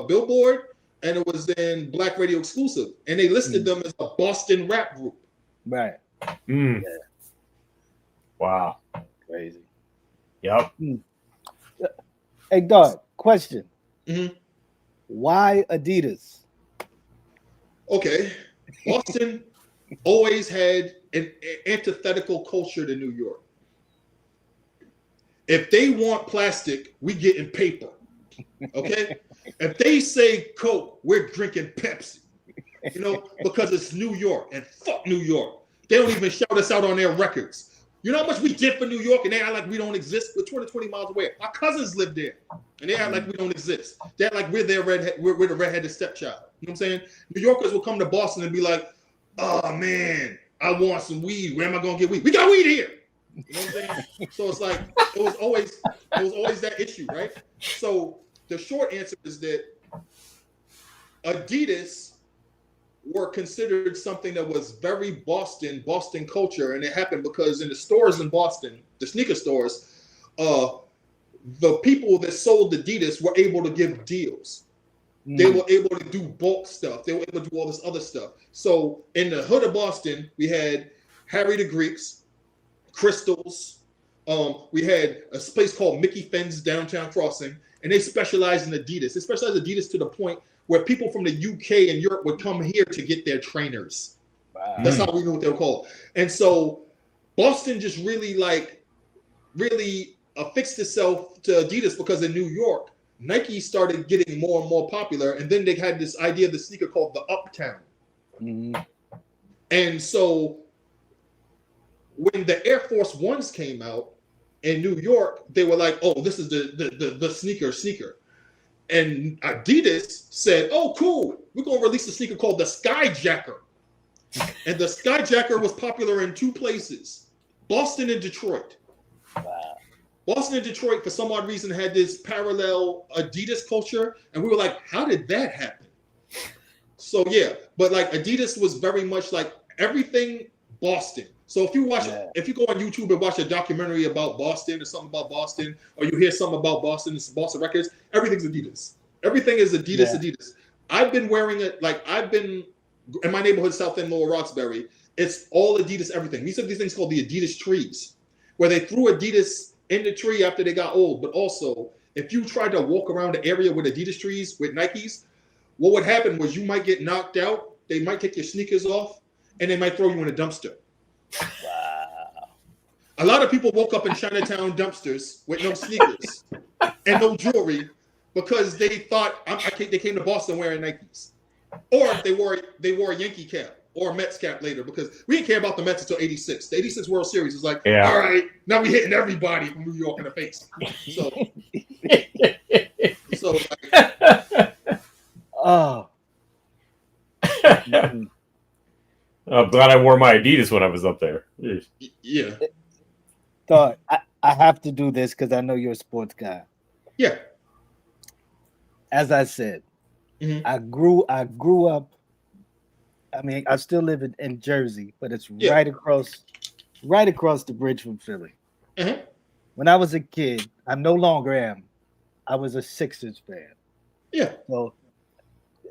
Billboard, and it was in Black Radio Exclusive, and they listed them as a Boston rap group. Right. Yeah. Wow. Crazy. Yep. Hey, Doug, question. Mm-hmm. Why Adidas? Okay. Boston always had an antithetical culture to New York. If they want plastic, we get in paper. Okay? If they say Coke, we're drinking Pepsi. Because it's New York, and fuck New York. They don't even shout us out on their records. You know how much we did for New York, and they act like we don't exist? We're 220 miles away. My cousins live there, and they act like we don't exist. They act like we're the redheaded stepchild. You know what I'm saying? New Yorkers will come to Boston and be like, "Oh man, I want some weed. Where am I gonna get weed? We got weed here." You know what I'm saying? So it's like it was always that issue, right? So the short answer is that Adidas were considered something that was very Boston culture, and it happened because in the stores in Boston, the sneaker stores, the people that sold Adidas were able to give deals. They were able to do bulk stuff. They were able to do all this other stuff. So in the hood of Boston, we had Harry the Greeks, Crystals. We had a place called Mickey Finn's Downtown Crossing, and they specialized in Adidas. They specialized in Adidas to the point where people from the UK and Europe would come here to get their trainers. Wow. That's how we knew what they were called. And so Boston just really affixed itself to Adidas, because in New York, Nike started getting more and more popular, and then they had this idea of the sneaker called the Uptown. Mm-hmm. And so when the Air Force Ones came out in New York, they were like, "Oh, this is the sneaker." And Adidas said, "Oh, cool, we're going to release a sneaker called the Skyjacker." And the Skyjacker was popular in two places, Boston and Detroit. Wow. Boston and Detroit, for some odd reason, had this parallel Adidas culture. And we were like, how did that happen? So, yeah. But like Adidas was very much like everything Boston. So if you watch, if you go on YouTube and watch a documentary about Boston or something about Boston, or you hear something about Boston, it's Boston Records, everything's Adidas. Everything is Adidas, Adidas. I've been wearing it, like I've been in my neighborhood, South End, Lower Roxbury. It's all Adidas, everything. We said these things called the Adidas trees, where they threw Adidas in the tree after they got old. But also, if you tried to walk around the area with Adidas trees, with Nikes, what would happen was you might get knocked out. They might take your sneakers off, and they might throw you in a dumpster. Wow. A lot of people woke up in Chinatown dumpsters with no sneakers and no jewelry because they thought they came to Boston wearing Nikes, or they wore a Yankee cap or a Mets cap later, because we didn't care about the Mets until '86. The '86 World Series was like, all right, now we hitting everybody from New York in the face. So like, oh. I'm glad I wore my Adidas when I was up there. yeah. Thought I have to do this because I know you're a sports guy. Yeah. As I said, I grew up. I mean, I still live in Jersey, but it's right across the bridge from Philly. When I was a kid, I no longer am. I was a Sixers fan. Yeah. So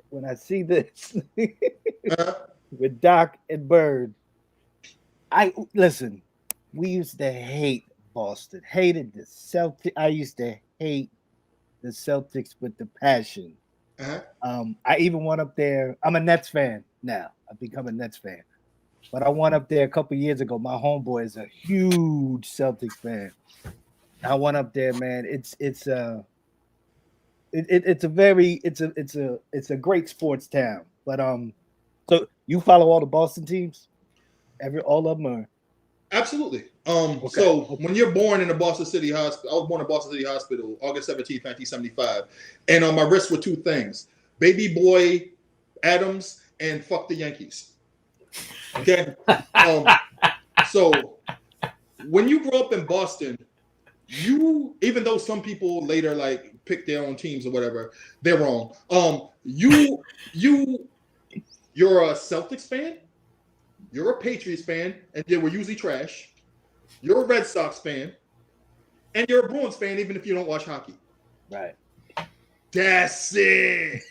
when I see this with Doc and Bird, listen. We used to hate Boston, hated the Celtics. I used to hate the Celtics with the passion. I even went up there. I'm a Nets fan now. I've become a Nets fan. But I went up there a couple years ago. My homeboy is a huge Celtics fan. I went up there, man. It's a great sports town. But so you follow all the Boston teams? All of them are? Absolutely. So when you're born in the Boston City Hospital, I was born in Boston City Hospital, August 17th, 1975. And on my wrist were two things: Baby Boy Adams and fuck the Yankees. Okay. So when you grow up in Boston, even though some people later like pick their own teams or whatever, they're wrong. You're a Celtics fan. You're a Patriots fan, and they were usually trash. You're a Red Sox fan, and you're a Bruins fan, even if you don't watch hockey. Right. That's it.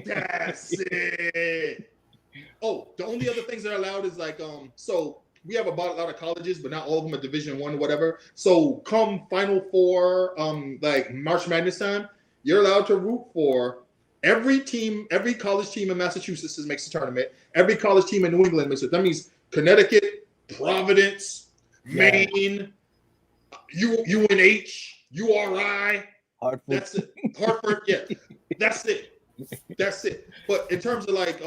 That's it. Oh, the only other things that are allowed is like, so we have a lot of colleges, but not all of them are Division I or whatever. So come Final Four, like March Madness time, you're allowed to root for every team, every college team in Massachusetts makes the tournament. Every college team in New England makes it. That means Connecticut, Providence, Maine, UNH, URI. Hartford. That's it. Hartford, yeah. That's it. That's it. But in terms of like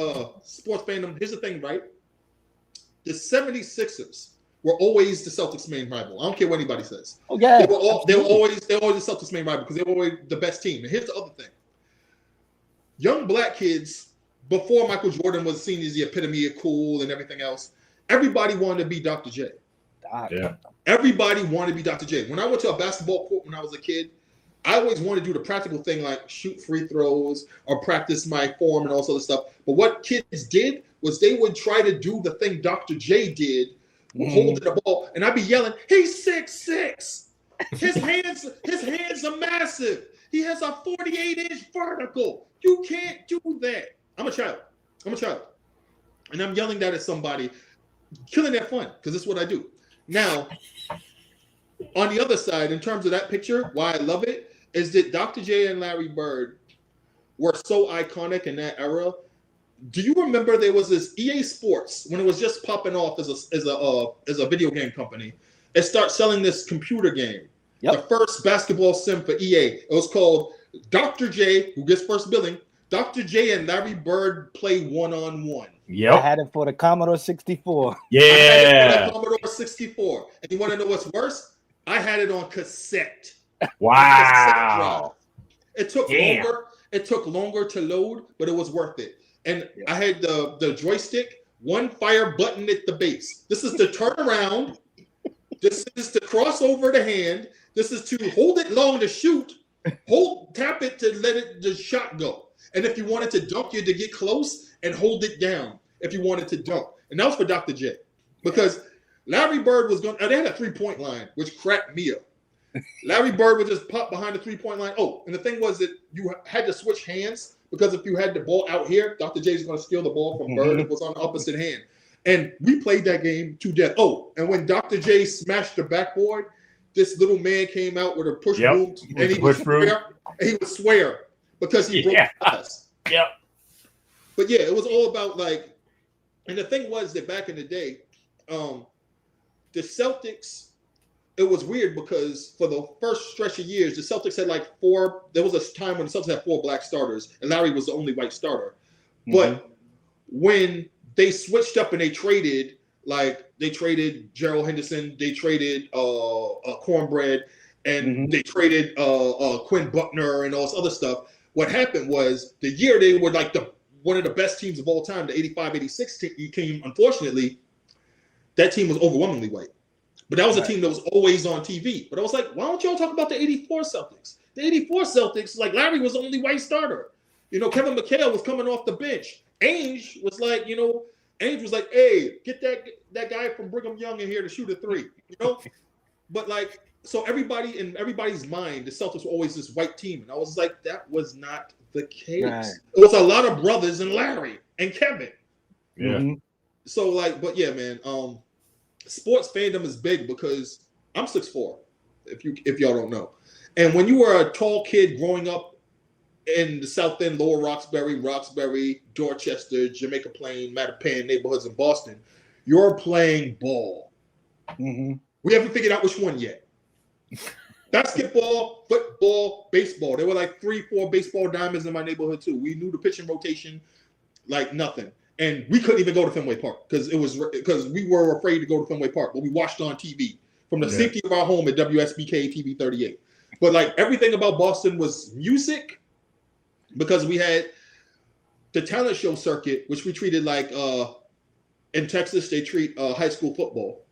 sports fandom, here's the thing, right? The 76ers were always the Celtics' main rival. I don't care what anybody says. Oh, yeah. They were always the Celtics' main rival because they were always the best team. And here's the other thing. Young black kids, before Michael Jordan was seen as the epitome of cool and everything else, everybody wanted to be Dr. J. Yeah. Everybody wanted to be Dr. J. When I went to a basketball court when I was a kid, I always wanted to do the practical thing like shoot free throws or practice my form and all sort of stuff. But what kids did was they would try to do the thing Dr. J did, holding the ball, and I'd be yelling, "He's 6'6". His hands are massive. He has a 48-inch vertical. You can't do that." I'm a child. And I'm yelling that at somebody, killing their fun, because that's what I do. Now, on the other side, in terms of that picture, why I love it is that Dr. J and Larry Bird were so iconic in that era. Do you remember there was this EA Sports when it was just popping off as a video game company? It started selling this computer game. Yep. The first basketball sim for EA. It was called Dr. J, who gets first billing. Dr. J and Larry Bird play one-on-one. Yep. I had it for the Commodore 64. Yeah. I had it for the Commodore 64. And you want to know what's worse? I had it on cassette. Wow. It took longer. It took longer to load, but it was worth it. And I had the joystick one fire button at the base. This is to turn around. This is to cross over the hand. This is to hold it long to shoot. Tap it to let the shot go. And if you wanted to dunk, you had to get close and hold it down if you wanted to dunk. And that was for Dr. J. Because Larry Bird was going, they had a 3-point line, which cracked me up. Larry Bird would just pop behind the 3-point line. Oh, and the thing was that you had to switch hands because if you had the ball out here, Dr. J is going to steal the ball from Bird. It was on the opposite hand. And we played that game to death. Oh, and when Dr. J smashed the backboard, this little man came out with a push broom, and he would swear because he broke the glass. Yep. But yeah, it was all about like, and the thing was that back in the day, the Celtics, it was weird because for the first stretch of years, the Celtics had like there was a time when the Celtics had 4 black starters, and Larry was the only white starter. But when they switched up and they traded Gerald Henderson, they traded Cornbread, and they traded Quinn Buckner and all this other stuff. What happened was the year they were like one of the best teams of all time, the 85-86 team, unfortunately, that team was overwhelmingly white. But that was a team that was always on TV. But I was like, why don't y'all talk about the 84 Celtics? The 84 Celtics, like Larry was the only white starter. Kevin McHale was coming off the bench. Ainge was like, hey, get that guy from Brigham Young in here to shoot a 3, But like, so everybody in everybody's mind, the Celtics were always this white team. And I was like, that was not the case. Right. It was a lot of brothers and Larry and Kevin. Yeah. So like, but yeah, man, sports fandom is big because I'm 6'4", if y'all don't know. And when you were a tall kid growing up in the South End, Lower Roxbury, Dorchester, Jamaica Plain, Mattapan neighborhoods in Boston, you're playing ball. We haven't figured out which one yet. Basketball, football, baseball. There were like 3-4 baseball diamonds in my neighborhood too. We knew the pitching rotation like nothing. And we couldn't even go to Fenway Park because we were afraid to go to Fenway Park, but we watched on TV from the safety of our home at WSBK TV 38. But like everything about Boston was music because we had the talent show circuit, which we treated like in Texas they treat high school football.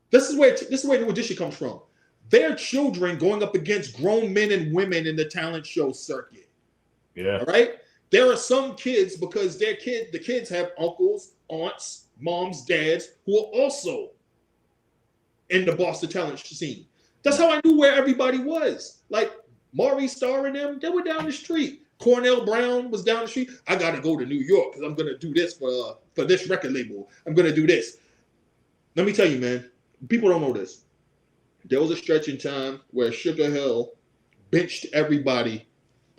This is where New Edition comes from. Their children going up against grown men and women in the talent show circuit. Yeah. All right. There are some kids because the kids have uncles, aunts, moms, dads who are also in the Boston talent scene. That's how I knew where everybody was. Like Maurice Starr and them, they were down the street. Cornell Brown was down the street. I got to go to New York because I'm going to do this for this record label. I'm going to do this. Let me tell you, man, people don't know this. There was a stretch in time where Sugar Hill benched everybody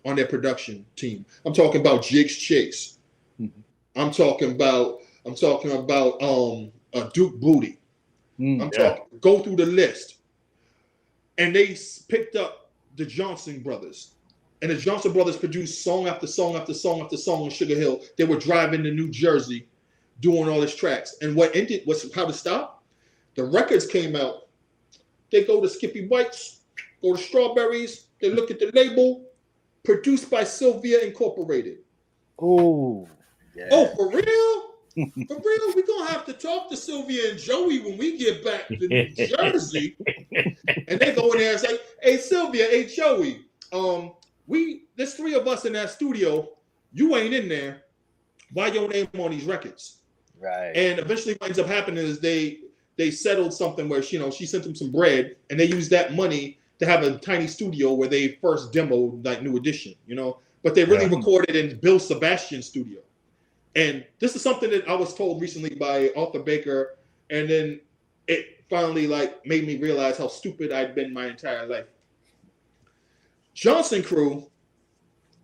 on their production team. I'm talking about Jigs Chase. I'm talking about Duke Booty. Go through the list. And they picked up the Johnson brothers. And the Johnson brothers produced song after song after song after song on Sugar Hill. They were driving to New Jersey doing all these tracks. And what ended was how to stop. The records came out. They go to Skippy White's, go to Strawberries. They look at the label. Produced by Sylvia Incorporated. Oh, oh, for real? For real? We're going to have to talk to Sylvia and Joey when we get back to New Jersey. And they go in there and say, hey, Sylvia, hey, Joey, there's 3 of us in that studio. You ain't in there. Why your name on these records? Right. And eventually what ends up happening is they settled something where, she sent them some bread and they used that money to have a tiny studio where they first demoed like New Edition, but they really recorded in Bill Sebastian's studio. And this is something that I was told recently by Arthur Baker. And then it finally like made me realize how stupid I'd been my entire life. Johnson Crew.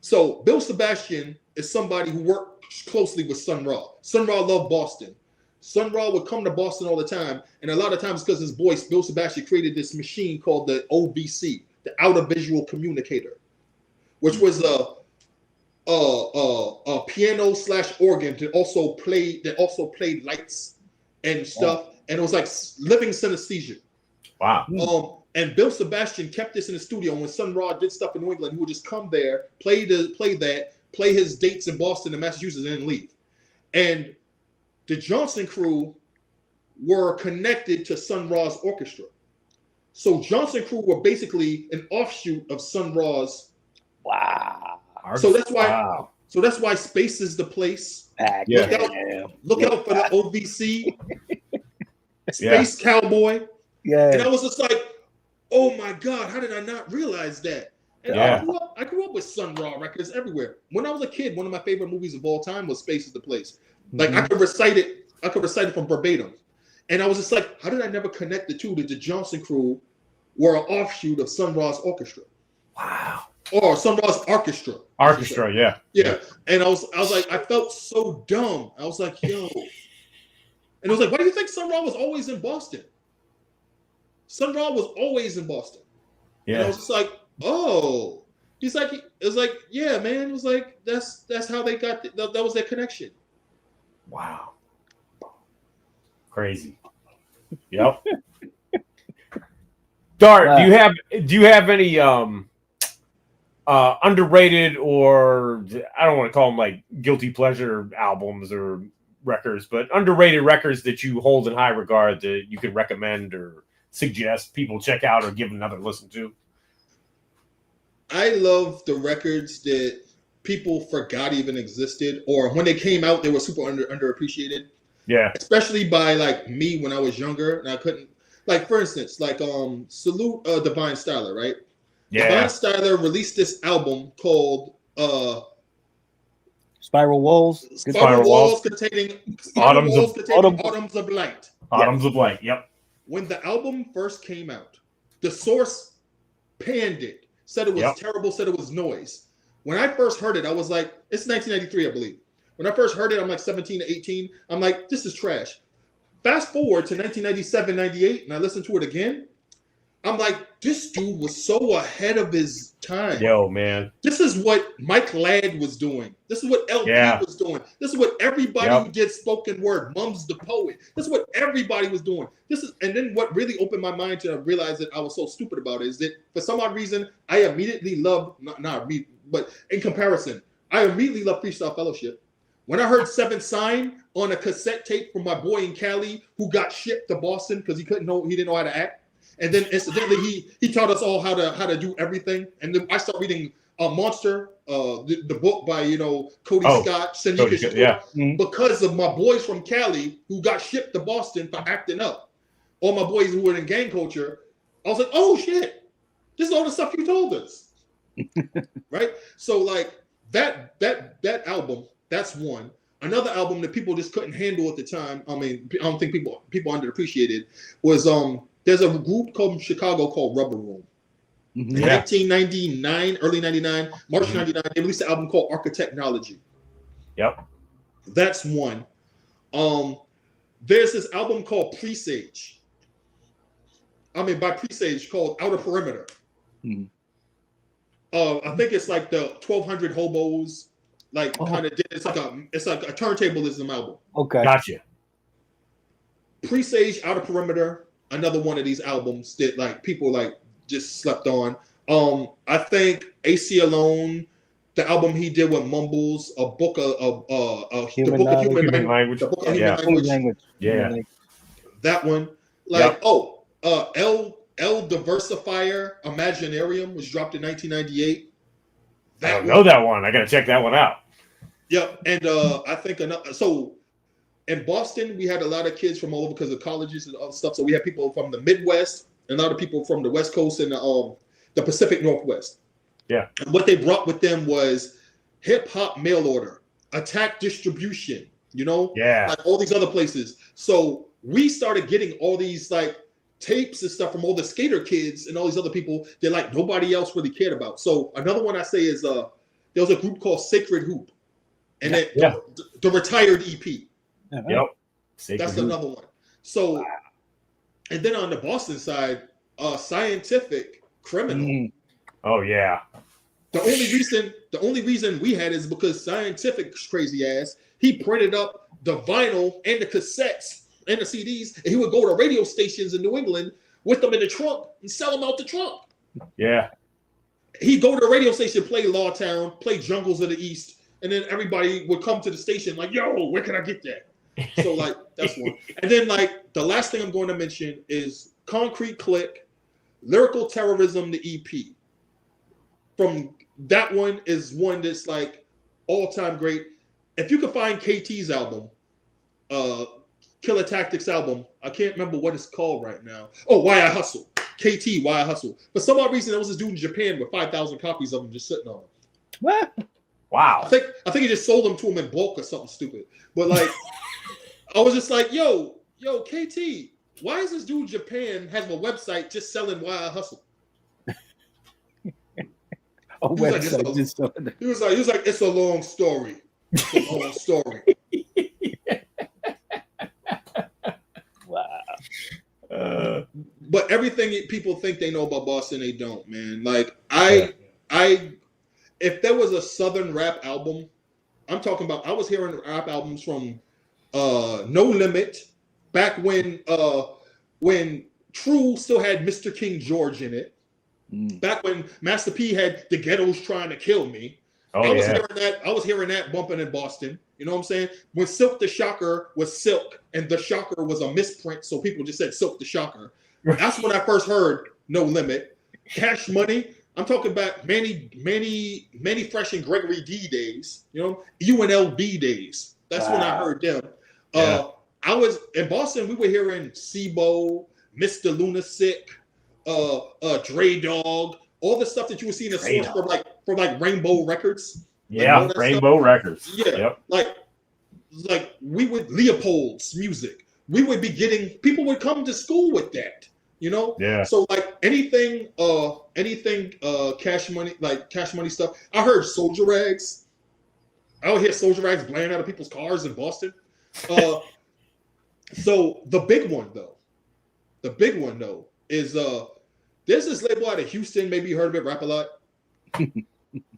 So Bill Sebastian is somebody who worked closely with Sun Ra. Sun Ra loved Boston. Sun Ra would come to Boston all the time, and a lot of times because his voice, Bill Sebastian created this machine called the OVC, the Outer Visual Communicator, which was a piano / organ that also played lights and stuff, and it was like living synesthesia. Wow. And Bill Sebastian kept this in the studio. When Sun Ra did stuff in New England, he would just come there, play his dates in Boston and Massachusetts, and then leave. And the Johnson Crew were connected to Sun Ra's orchestra. So Johnson Crew were basically an offshoot of Sun Ra's. Wow. So that's why. Wow. So that's why Space is the place. Yeah. Look out for the OVC. Space Cowboy. Yeah. And I was just like, oh my God, how did I not realize that? And Yeah. I grew up with Sun Ra records everywhere. When I was a kid, one of my favorite movies of all time was Space is the Place. Like I could recite it from verbatim. And I was just like, how did I never connect the two? That the Johnson Crew were an offshoot of Sun Ra's orchestra. Wow. Or Sun Ra's orchestra. Orchestra, yeah. Yeah. And I was like, I felt so dumb. I was like, yo. And I was like, why do you think Sun Ra was always in Boston? Sun Ra was always in Boston. Yeah. And I was just like, oh. He's like, it was like, yeah, man. It was like, that's how they got, that was their connection. Wow. Crazy. Yep. Dart, do you have any underrated, or I don't want to call them like guilty pleasure albums or records, but underrated records that you hold in high regard that you could recommend or suggest people check out or give another listen to? I love the records that people forgot even existed, or when they came out, they were super underappreciated. Yeah. Especially by like me when I was younger and I couldn't, like, for instance, like salute Divine Styler, right? Yeah. Divine Styler released this album called Spiral Walls. Spiral Walls containing Autumns of Light. Autumns of Light. Yep. When the album first came out, the source panned it, said it was terrible, said it was noise. When I first heard it, I was like, it's 1993, I believe. When I first heard it, I'm like 17 to 18. I'm like, this is trash. Fast forward to 1997, 98, and I listened to it again. I'm like, this dude was so ahead of his time. Yo, man. This is what Mike Ladd was doing. This is what LP was doing. This is what everybody who did spoken word, Mums the Poet. This is what everybody was doing. And then what really opened my mind to realize that I was so stupid about it is that for some odd reason, I immediately loved, not me, but in comparison, I immediately loved Freestyle Fellowship. When I heard Seventh Sign on a cassette tape from my boy in Cali who got shipped to Boston because he didn't know how to act. And then incidentally, he taught us all how to do everything. And then I started reading Monster, the book by Cody Scott, because of my boys from Cali who got shipped to Boston for acting up. All my boys who were in gang culture. I was like, oh shit, this is all the stuff you told us, right? So like that album, that's one. Another album that people just couldn't handle at the time. I mean, I don't think people underappreciated was there's a group called Chicago called Rubber Room. In 1999, early 99, March 99, they released an album called Architechnology. Yep. That's one. There's this album called Presage. By Presage called Outer Perimeter. I think it's like the 1200 Hobos, kind of did. It's like a turntablism album. Okay. Gotcha. Presage, Outer Perimeter, another one of these albums that like people like just slept on. I think AC Alone, the album he did with Mumbles, the book of human language. The book of human language. Yeah. That one. El Diversifier Imaginarium was dropped in 1998. I don't know that one. I gotta check that one out. Yep. And I think so in Boston, we had a lot of kids from all over because of colleges and other stuff. So we had people from the Midwest and a lot of people from the West Coast and the Pacific Northwest. Yeah. And what they brought with them was hip hop mail order, Attack Distribution, like all these other places. So we started getting all these like tapes and stuff from all the skater kids and all these other people that like nobody else really cared about. So another one I say is there was a group called Sacred Hoop, and the retired EP. Yep. That's another one. So, and then on the Boston side, Scientific Criminal. Oh yeah. The only reason we had is because Scientific's crazy ass, he printed up the vinyl and the cassettes and the CDs, and he would go to radio stations in New England with them in the trunk and sell them out the trunk. Yeah. He'd go to the radio station, play Lawtown, play Jungles of the East, and then everybody would come to the station like, yo, where can I get that? So like that's one. And then like the last thing I'm going to mention is Concrete Click, Lyrical Terrorism, the EP. From that one is one that's like all-time great. If you can find KT's album, Killer Tactics album, I can't remember what it's called right now. Oh, Why I Hustle. KT, Why I Hustle. For some odd reason, there was this dude in Japan with 5,000 copies of them just sitting on them. What? Wow. I think he just sold them to him in bulk or something stupid. But like, I was just like, yo, KT, why is this dude in Japan has a website just selling Why I Hustle? He was like, it's a long story. It's a long story. Wow. But everything people think they know about Boston, they don't, man. Like if there was a Southern rap album, I'm talking about. I was hearing rap albums from No Limit back when True still had Mr. King George in it. Back when Master P had The Ghetto's Trying to Kill Me. I was hearing that bumping in Boston. You know what I'm saying? When Silk the Shocker was Silk and the Shocker was a misprint, so people just said Silk the Shocker. That's when I first heard No Limit. Cash Money. I'm talking about Manny Fresh and Gregory D days. You know, UNLV days. That's when I heard them. I was in Boston. We were hearing Sibo, Mr. Lunatic, Dre Dog, all the stuff that you would see in the source from like Rainbow Records. Yeah, Rainbow Records. Yeah, like we would Leopold's music. We would be getting people would come to school with that. You know. Yeah. So like anything Cash Money stuff. I heard Soldier Rags. I would hear Soldier Rags blaring out of people's cars in Boston. So the big one though is there's this label out of Houston. Maybe you heard of it, Rap-A-Lot.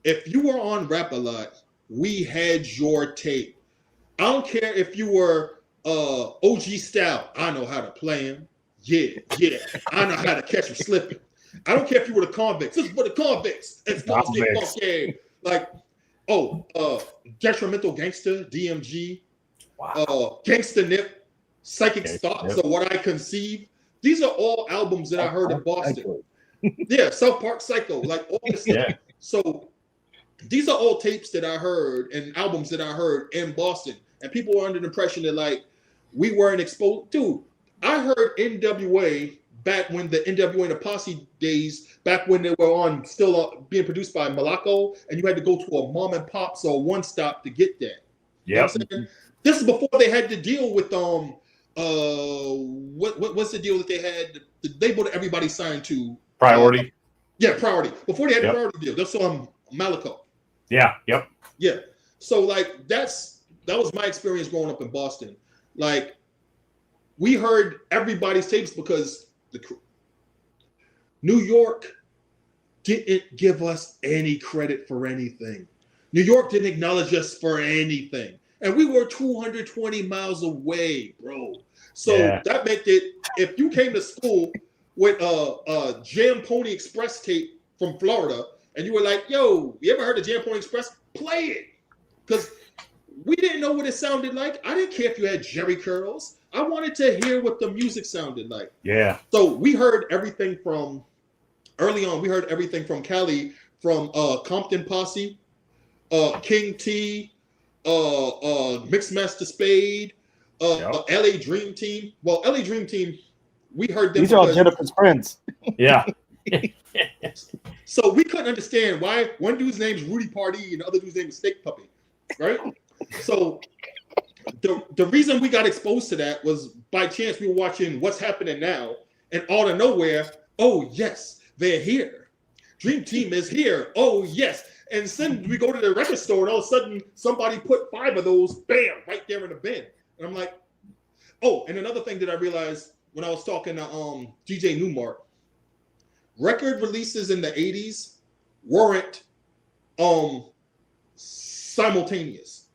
If you were on Rap-A-Lot, we had your tape. I don't care if you were OG Style. I know how to play him. Yeah. I know how to catch him slipping. I don't care if you were the Convicts. This is for the Convicts. It's funky. Like, Detrimental Gangster, DMG, Gangsta Nip, Psychic Thoughts, or What I Conceive. These are all albums that I heard in Boston. Yeah, South Park Psycho, like all this stuff. So these are all tapes that I heard and albums that I heard in Boston. And people were under the impression that like we weren't exposed. Dude, I heard NWA back when the NWA and the Posse days, back when they were on still being produced by Malaco, and you had to go to a mom and pops or one stop to get that. Yeah. You know this is before they had to deal with what's the deal that they had? The label that everybody signed to. Priority. Priority. Before they had the Priority deal, that's on Malaco. Yeah. Yep. Yeah. So like that was my experience growing up in Boston. Like we heard everybody's tapes because New York didn't give us any credit for anything. New York didn't acknowledge us for anything. And we were 220 miles away, bro. So that meant that if you came to school with a Jam Pony Express tape from Florida, and you were like, yo, you ever heard of Jam Pony Express? Play it. Because we didn't know what it sounded like. I didn't care if you had Jerry curls. I wanted to hear what the music sounded like. Yeah. So we heard everything from, early on, we heard everything from Cali, from Compton Posse, King T, Mixmaster Spade, LA Dream Team. Well, LA Dream Team, we heard them. These are all Jennifer's friends. Yeah. So we couldn't understand why one dude's name is Rudy Party and the other dude's name is Steak Puppy, right? So the reason we got exposed to that was by chance we were watching What's Happening Now, and out of nowhere, oh yes, they're here. Dream Team is here. Oh yes. And then we go to the record store, and all of a sudden somebody put 5 of those, bam, right there in the bin. And I'm like, oh, and another thing that I realized when I was talking to DJ Newmark, record releases in the 80s weren't simultaneous.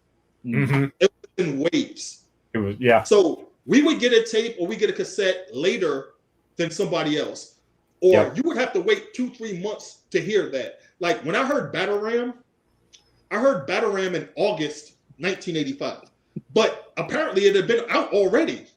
Mm-hmm. It was in waves. It was, yeah. So we would get a tape or we get a cassette later than somebody else. Or you would have to wait 2-3 months to hear that. Like when I heard Battle Ram in August 1985. but apparently it had been out already.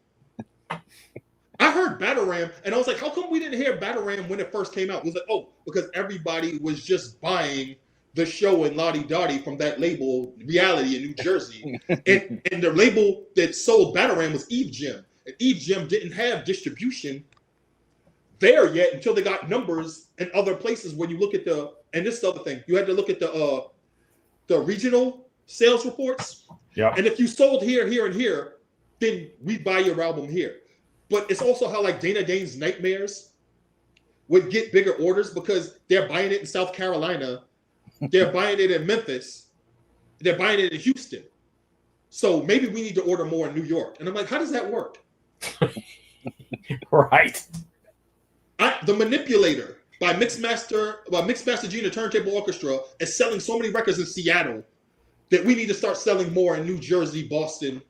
I heard Batarang, and I was like, how come we didn't hear Batarang when it first came out? It was like, oh, because everybody was just buying the show in Lottie Dottie from that label, Reality in New Jersey. and the label that sold Batarang was Eve Gym. And Eve Gym didn't have distribution there yet until they got numbers in other places when you look at and this is the other thing, you had to look at the regional sales reports. Yeah. And if you sold here, here, and here, then we'd buy your album here. But it's also how like Dana Gaines' Nightmares would get bigger orders because they're buying it in South Carolina, they're buying it in Memphis, they're buying it in Houston. So maybe we need to order more in New York. And I'm like, how does that work? Right. The Manipulator by Mixmaster Gene and Turntable Orchestra is selling so many records in Seattle that we need to start selling more in New Jersey, Boston,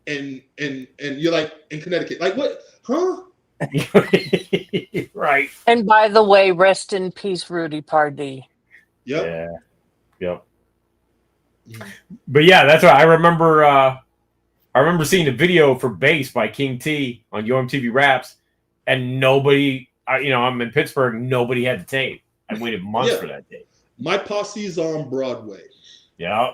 and you're like in Connecticut. Like what? Huh? Right. And by the way, rest in peace, Rudy Pardee. Yep. Yeah. Yep. But yeah, that's what I remember. I remember seeing the video for Bass by King T on YoMTV Raps, and nobody, I'm in Pittsburgh, nobody had the tape. I waited months for that tape. My Posse's on Broadway. Yeah.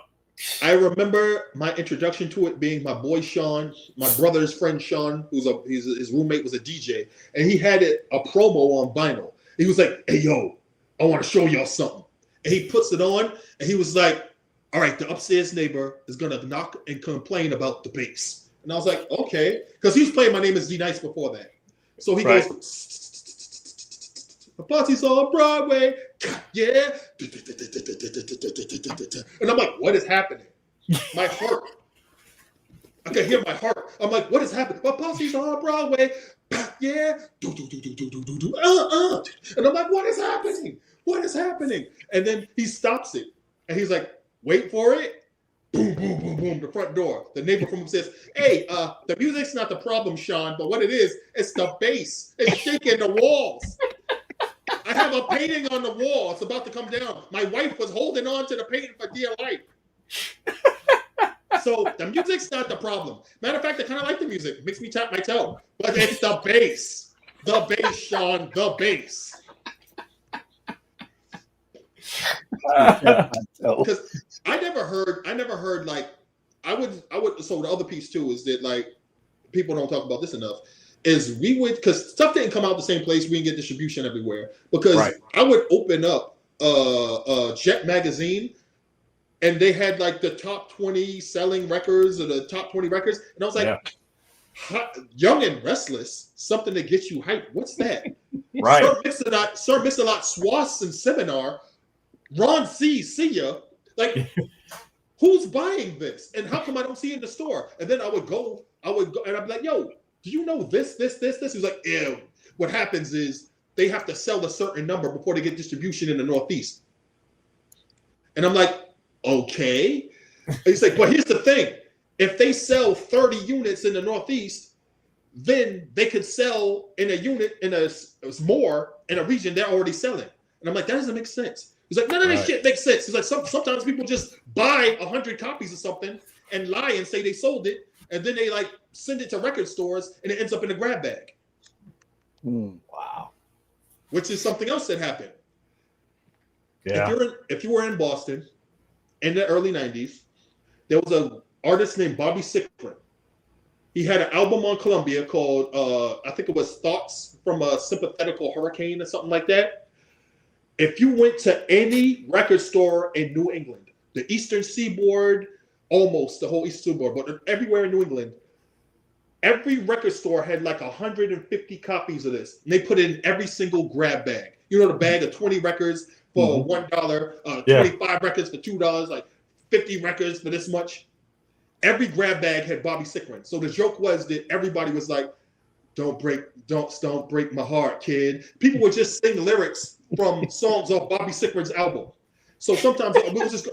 I remember my introduction to it being my boy Sean, my brother's friend Sean, his roommate was a DJ, and he had a promo on vinyl. He was like, "Hey yo, I want to show y'all something," and he puts it on, and he was like, "All right, the upstairs neighbor is gonna knock and complain about the bass," and I was like, "Okay," because he was playing My Name Is D Nice before that, so he goes. The Posse's on Broadway, yeah. And I'm like, what is happening? My heart. I can hear my heart. I'm like, what is happening? My Posse's on Broadway, yeah. And I'm like, what is happening? What is happening? And then he stops it. And he's like, wait for it. Boom, boom, boom, boom, the front door. The neighbor from him says, hey, the music's not the problem, Sean, but what it is, it's the bass. It's shaking the walls. I have a painting on the wall. It's about to come down. My wife was holding on to the painting for dear life. So the music's not the problem. Matter of fact, I kind of like the music. It makes me tap my toe. But it's the bass. The bass, Sean. The bass. Because I never heard like I would so the other piece too is that like people don't talk about this enough. Is we would, because stuff didn't come out the same place, we didn't get distribution everywhere. Because I would open up Jet magazine, and they had like the top 20 selling records or the top 20 records, and I was like, Young and Restless, something that gets you hyped. What's that? Right. Sir Mix-a-Lot, Swass and Seminar, Ron C. See ya. Like, who's buying this? And how come I don't see it in the store? And then I would go, and I'd be like, yo. Do you know this? He was like, ew. What happens is they have to sell a certain number before they get distribution in the Northeast. And I'm like, okay. And he's like, well, here's the thing. If they sell 30 units in the Northeast, then they could sell in a unit more in a region they're already selling. And I'm like, that doesn't make sense. He's like, none of this shit makes sense. He's like, sometimes people just buy 100 copies of something and lie and say they sold it. And then they like send it to record stores and it ends up in a grab bag. Wow. Which is something else that happened. Yeah. If you were in Boston in the early 90s, there was an artist named Bobby Sickrin. He had an album on Columbia called, I think it was Thoughts from a Sympathetical Hurricane or something like that. If you went to any record store in New England, the Eastern Seaboard, almost the whole Eastern Seaboard, but everywhere in New England, every record store had like 150 copies of this. And they put it in every single grab bag. You know, the bag of 20 records for $1, 25 records for $2, like 50 records for this much. Every grab bag had Bobby Sickrin. So the joke was that everybody was like, don't break my heart, kid. People would just sing lyrics from songs off Bobby Sickrin's album. So sometimes we would just go.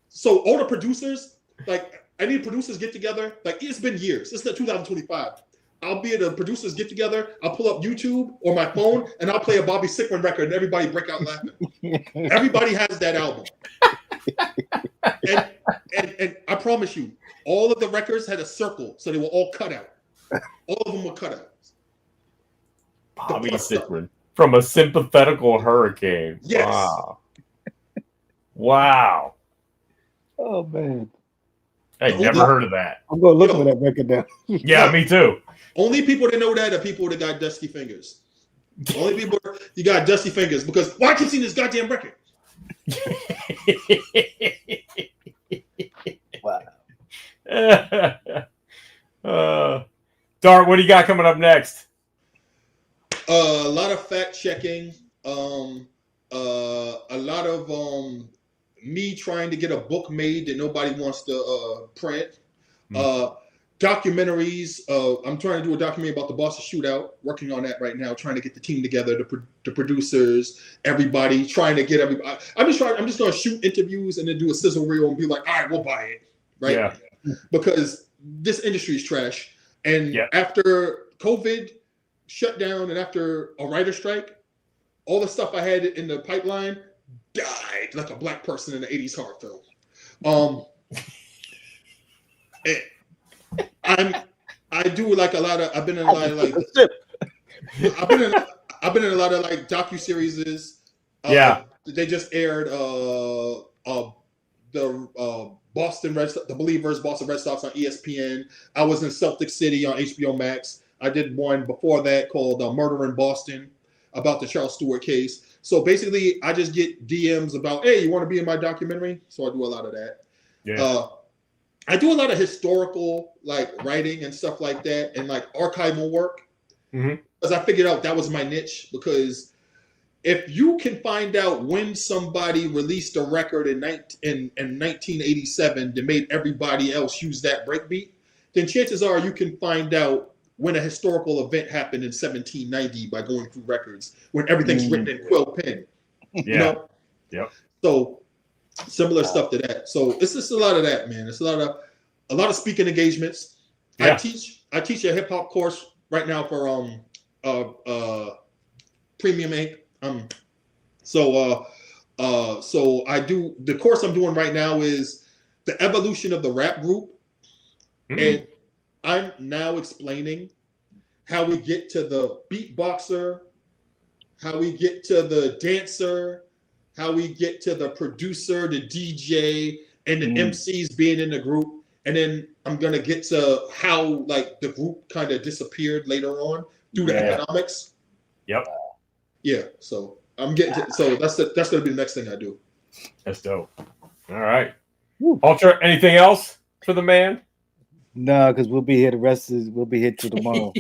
So all the producers, like any producers get together, like it's been years. It's 2025. I'll be at a producers get together. I'll pull up YouTube or my phone and I'll play a Bobby Sickrin record and everybody break out laughing. Everybody has that album. And I promise you, all of the records had a circle, so they were all cut out. All of them were cut out. Bobby Sickman from A Sympathetical Hurricane. Yes. Wow. Wow. Oh man, I never heard of that. I'm gonna look for that record now. Yeah, me too. Only people that know that are people that got dusty fingers. Only people you got dusty fingers because why can't see this goddamn record? Wow. Dart, what do you got coming up next? A lot of fact checking. A lot of me trying to get a book made that nobody wants to print. Documentaries. I'm trying to do a documentary about the Boston Shootout. Working on that right now. Trying to get the team together, the producers, everybody. Trying to get everybody. I'm just going to shoot interviews and then do a sizzle reel and be like, all right, we'll buy it, right? Yeah. Because this industry is trash. And after COVID shut down and after a writer strike, all the stuff I had in the pipeline died like a black person in the 80s horror film. I do like a lot of. I've been in a lot of like. I've been in a lot of like docuseries. They just aired the Boston the Believers Boston Red Sox on ESPN. I was in Celtic City on HBO Max. I did one before that called Murder in Boston about the Charles Stewart case. So basically, I just get DMs about, hey, you want to be in my documentary? So I do a lot of that. Yeah. I do a lot of historical like writing and stuff like that and like archival work. Because I figured out that was my niche. Because if you can find out when somebody released a record in 1987 that made everybody else use that breakbeat, then chances are you can find out when a historical event happened in 1790 by going through records when everything's written in quill pen. You know? Yep. So similar stuff to that. So it's just a lot of that, man. It's a lot of speaking engagements. Yeah. I teach a hip hop course right now for Premium Inc. So I do the course I'm doing right now is the evolution of the rap group. And I'm now explaining how we get to the beatboxer, how we get to the dancer, how we get to the producer, the DJ, and the MCs being in the group. And then I'm going to get to how like the group kind of disappeared later on due to economics. Yep. Yeah. So I'm getting to, so that's going to be the next thing I do. That's dope. All right. Ultra, anything else for the man? No, because we'll be here we'll be here till tomorrow.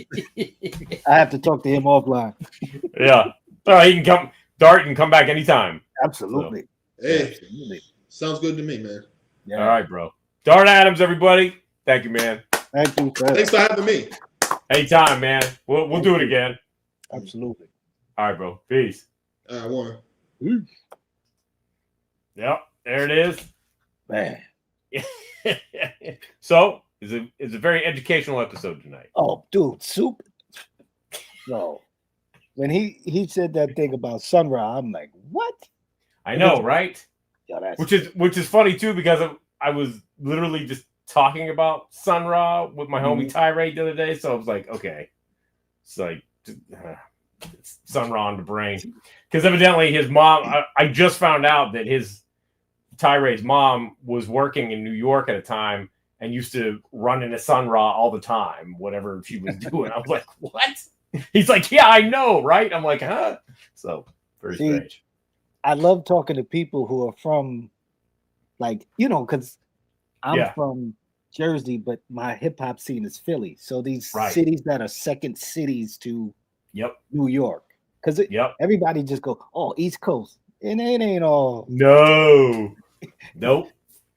I have to talk to him offline. Yeah. He can come. Dart can come back anytime. Absolutely. So, hey, absolutely. Sounds good to me, man. Yeah. All right, bro. Dart Adams, everybody. Thank you, man. Thank you. Thanks for having me. Anytime, man. We'll do it again. Absolutely. All right, bro. Peace. All right, Warren. Yep. There it is. Man. So it's a very educational episode tonight. Oh, dude, soup. No. When he said that thing about Sun Ra, I'm like, what? I know, right? Yo, which is funny too, because I was literally just talking about Sun Ra with my homie Tirade the other day. So I was like, okay, it's like it's Sun Ra on the brain, because evidently his mom. I just found out that his Tirade's mom was working in New York at a time and used to run into Sun Ra all the time, whatever she was doing. I was like, what? He's like, yeah, I know, right? I'm like, huh? So very strange. I love talking to people who are from, like, because I'm from Jersey, but my hip hop scene is Philly. So these cities that are second cities to New York, because everybody just go, oh, East Coast, and it ain't all. No, nope,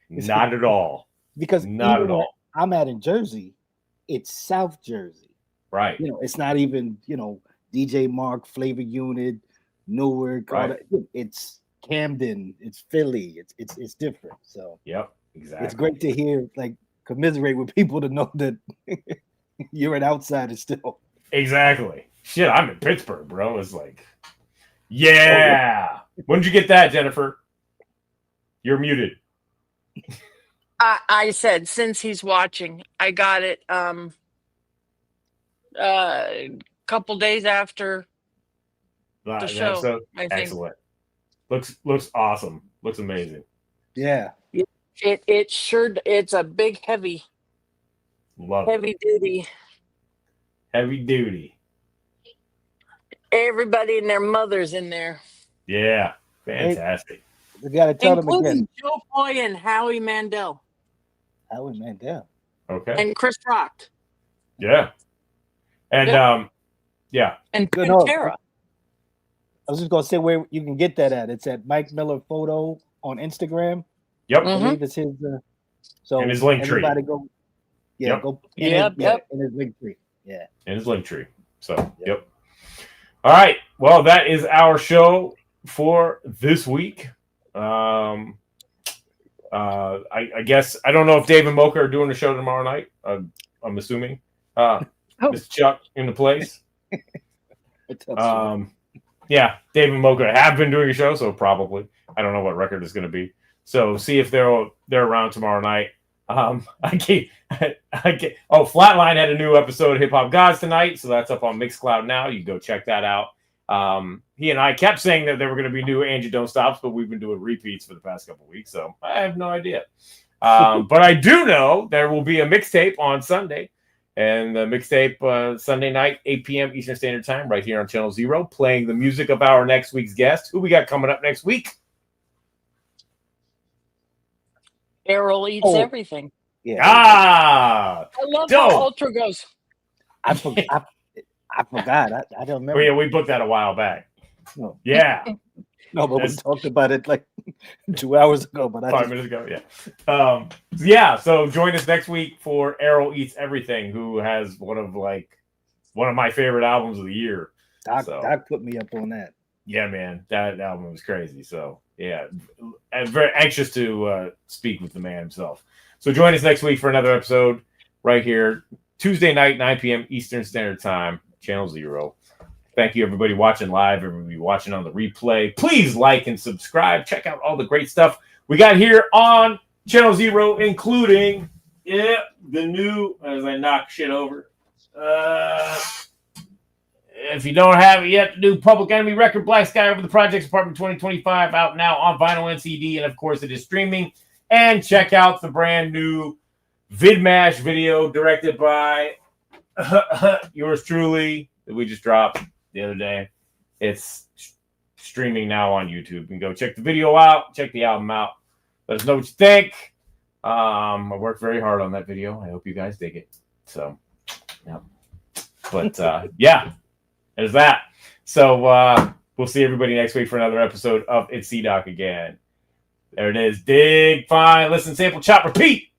not at all. Because not at all. I'm at in Jersey, it's South Jersey. Right. It's not even, DJ Mark, Flavor Unit, Newark. All that. It's Camden, it's Philly, it's different. So exactly. It's great to hear, like, commiserate with people to know that you're an outsider still. Exactly. Shit, I'm in Pittsburgh, bro. It's like, yeah. When did you get that, Jennifer? You're muted. I said since he's watching, I got it a couple days after the show. Episode? I think Excellent. Looks awesome. Looks amazing. Yeah. it's a big heavy Love it. heavy duty. Heavy duty. Everybody and their mothers in there, Yeah. Fantastic. We got to tell them including again. Joe Coy and Howie Mandel Howie Mandel. Okay. and Chris Rock Yeah. And yeah. and Good enough. Pantera. I was just gonna say where you can get that at. It's at Mike Miller Photo on Instagram. Yep. I Mhm. believe it's his. So And his link tree. everybody go. Yeah, Yep. go. Yep. In his link tree. Yeah. In his link tree. So, yep. All right. Well, that is our show for this week. I guess I don't know if Dave and Mocha are doing the show tomorrow night. I'm assuming. Mr. Chuck in the place. What's up, Yeah, Dave and Mocha have been doing a show, so probably. I don't know what record it's going to be. So see if they're around tomorrow night. I can't. Oh, Flatline had a new episode of Hip Hop Gods tonight, so that's up on Mixcloud now. You can go check that out. He and I kept saying that there were going to be new Angie Don't Stops, but we've been doing repeats for the past couple of weeks, so I have no idea. But I do know there will be a mixtape on Sunday, and the mixtape Sunday night, 8 p.m. Eastern Standard Time, right here on Channel Zero, playing the music of our next week's guest. Who we got coming up next week? Errol Eats Everything. Yeah. Ah, I love dope. how Ultra goes. I forgot. I don't remember. Oh yeah, we booked that a while back. No. Yeah, No, but we That's- talked about it like 2 hours ago. But 5 minutes ago. Yeah. Yeah. So join us next week for Errol Eats Everything, who has one of my favorite albums of the year. Doc So- put me up on that. Yeah, man, that album was crazy. So yeah, I'm very anxious to speak with the man himself. So join us next week for another episode right here, Tuesday night, 9 p.m. Eastern Standard Time, Channel Zero. Thank you, everybody watching live, everybody watching on the replay. Please like and subscribe. Check out all the great stuff we got here on Channel Zero, including the new, as I knock shit over. If you don't have it yet, the new Public Enemy record, Black Sky Over the Projects Apartment 2025, out now on vinyl and CD, and of course it is streaming. And check out the brand new VidMash video directed by yours truly that we just dropped the other day. It's streaming now on YouTube. You can go check the video out, check the album out. Let us know what you think. I worked very hard on that video. I hope you guys dig it. So, yeah. But yeah. There's that. So we'll see everybody next week for another episode of It's C-Doc again. There it is. Dig, find, listen, sample, chop, repeat.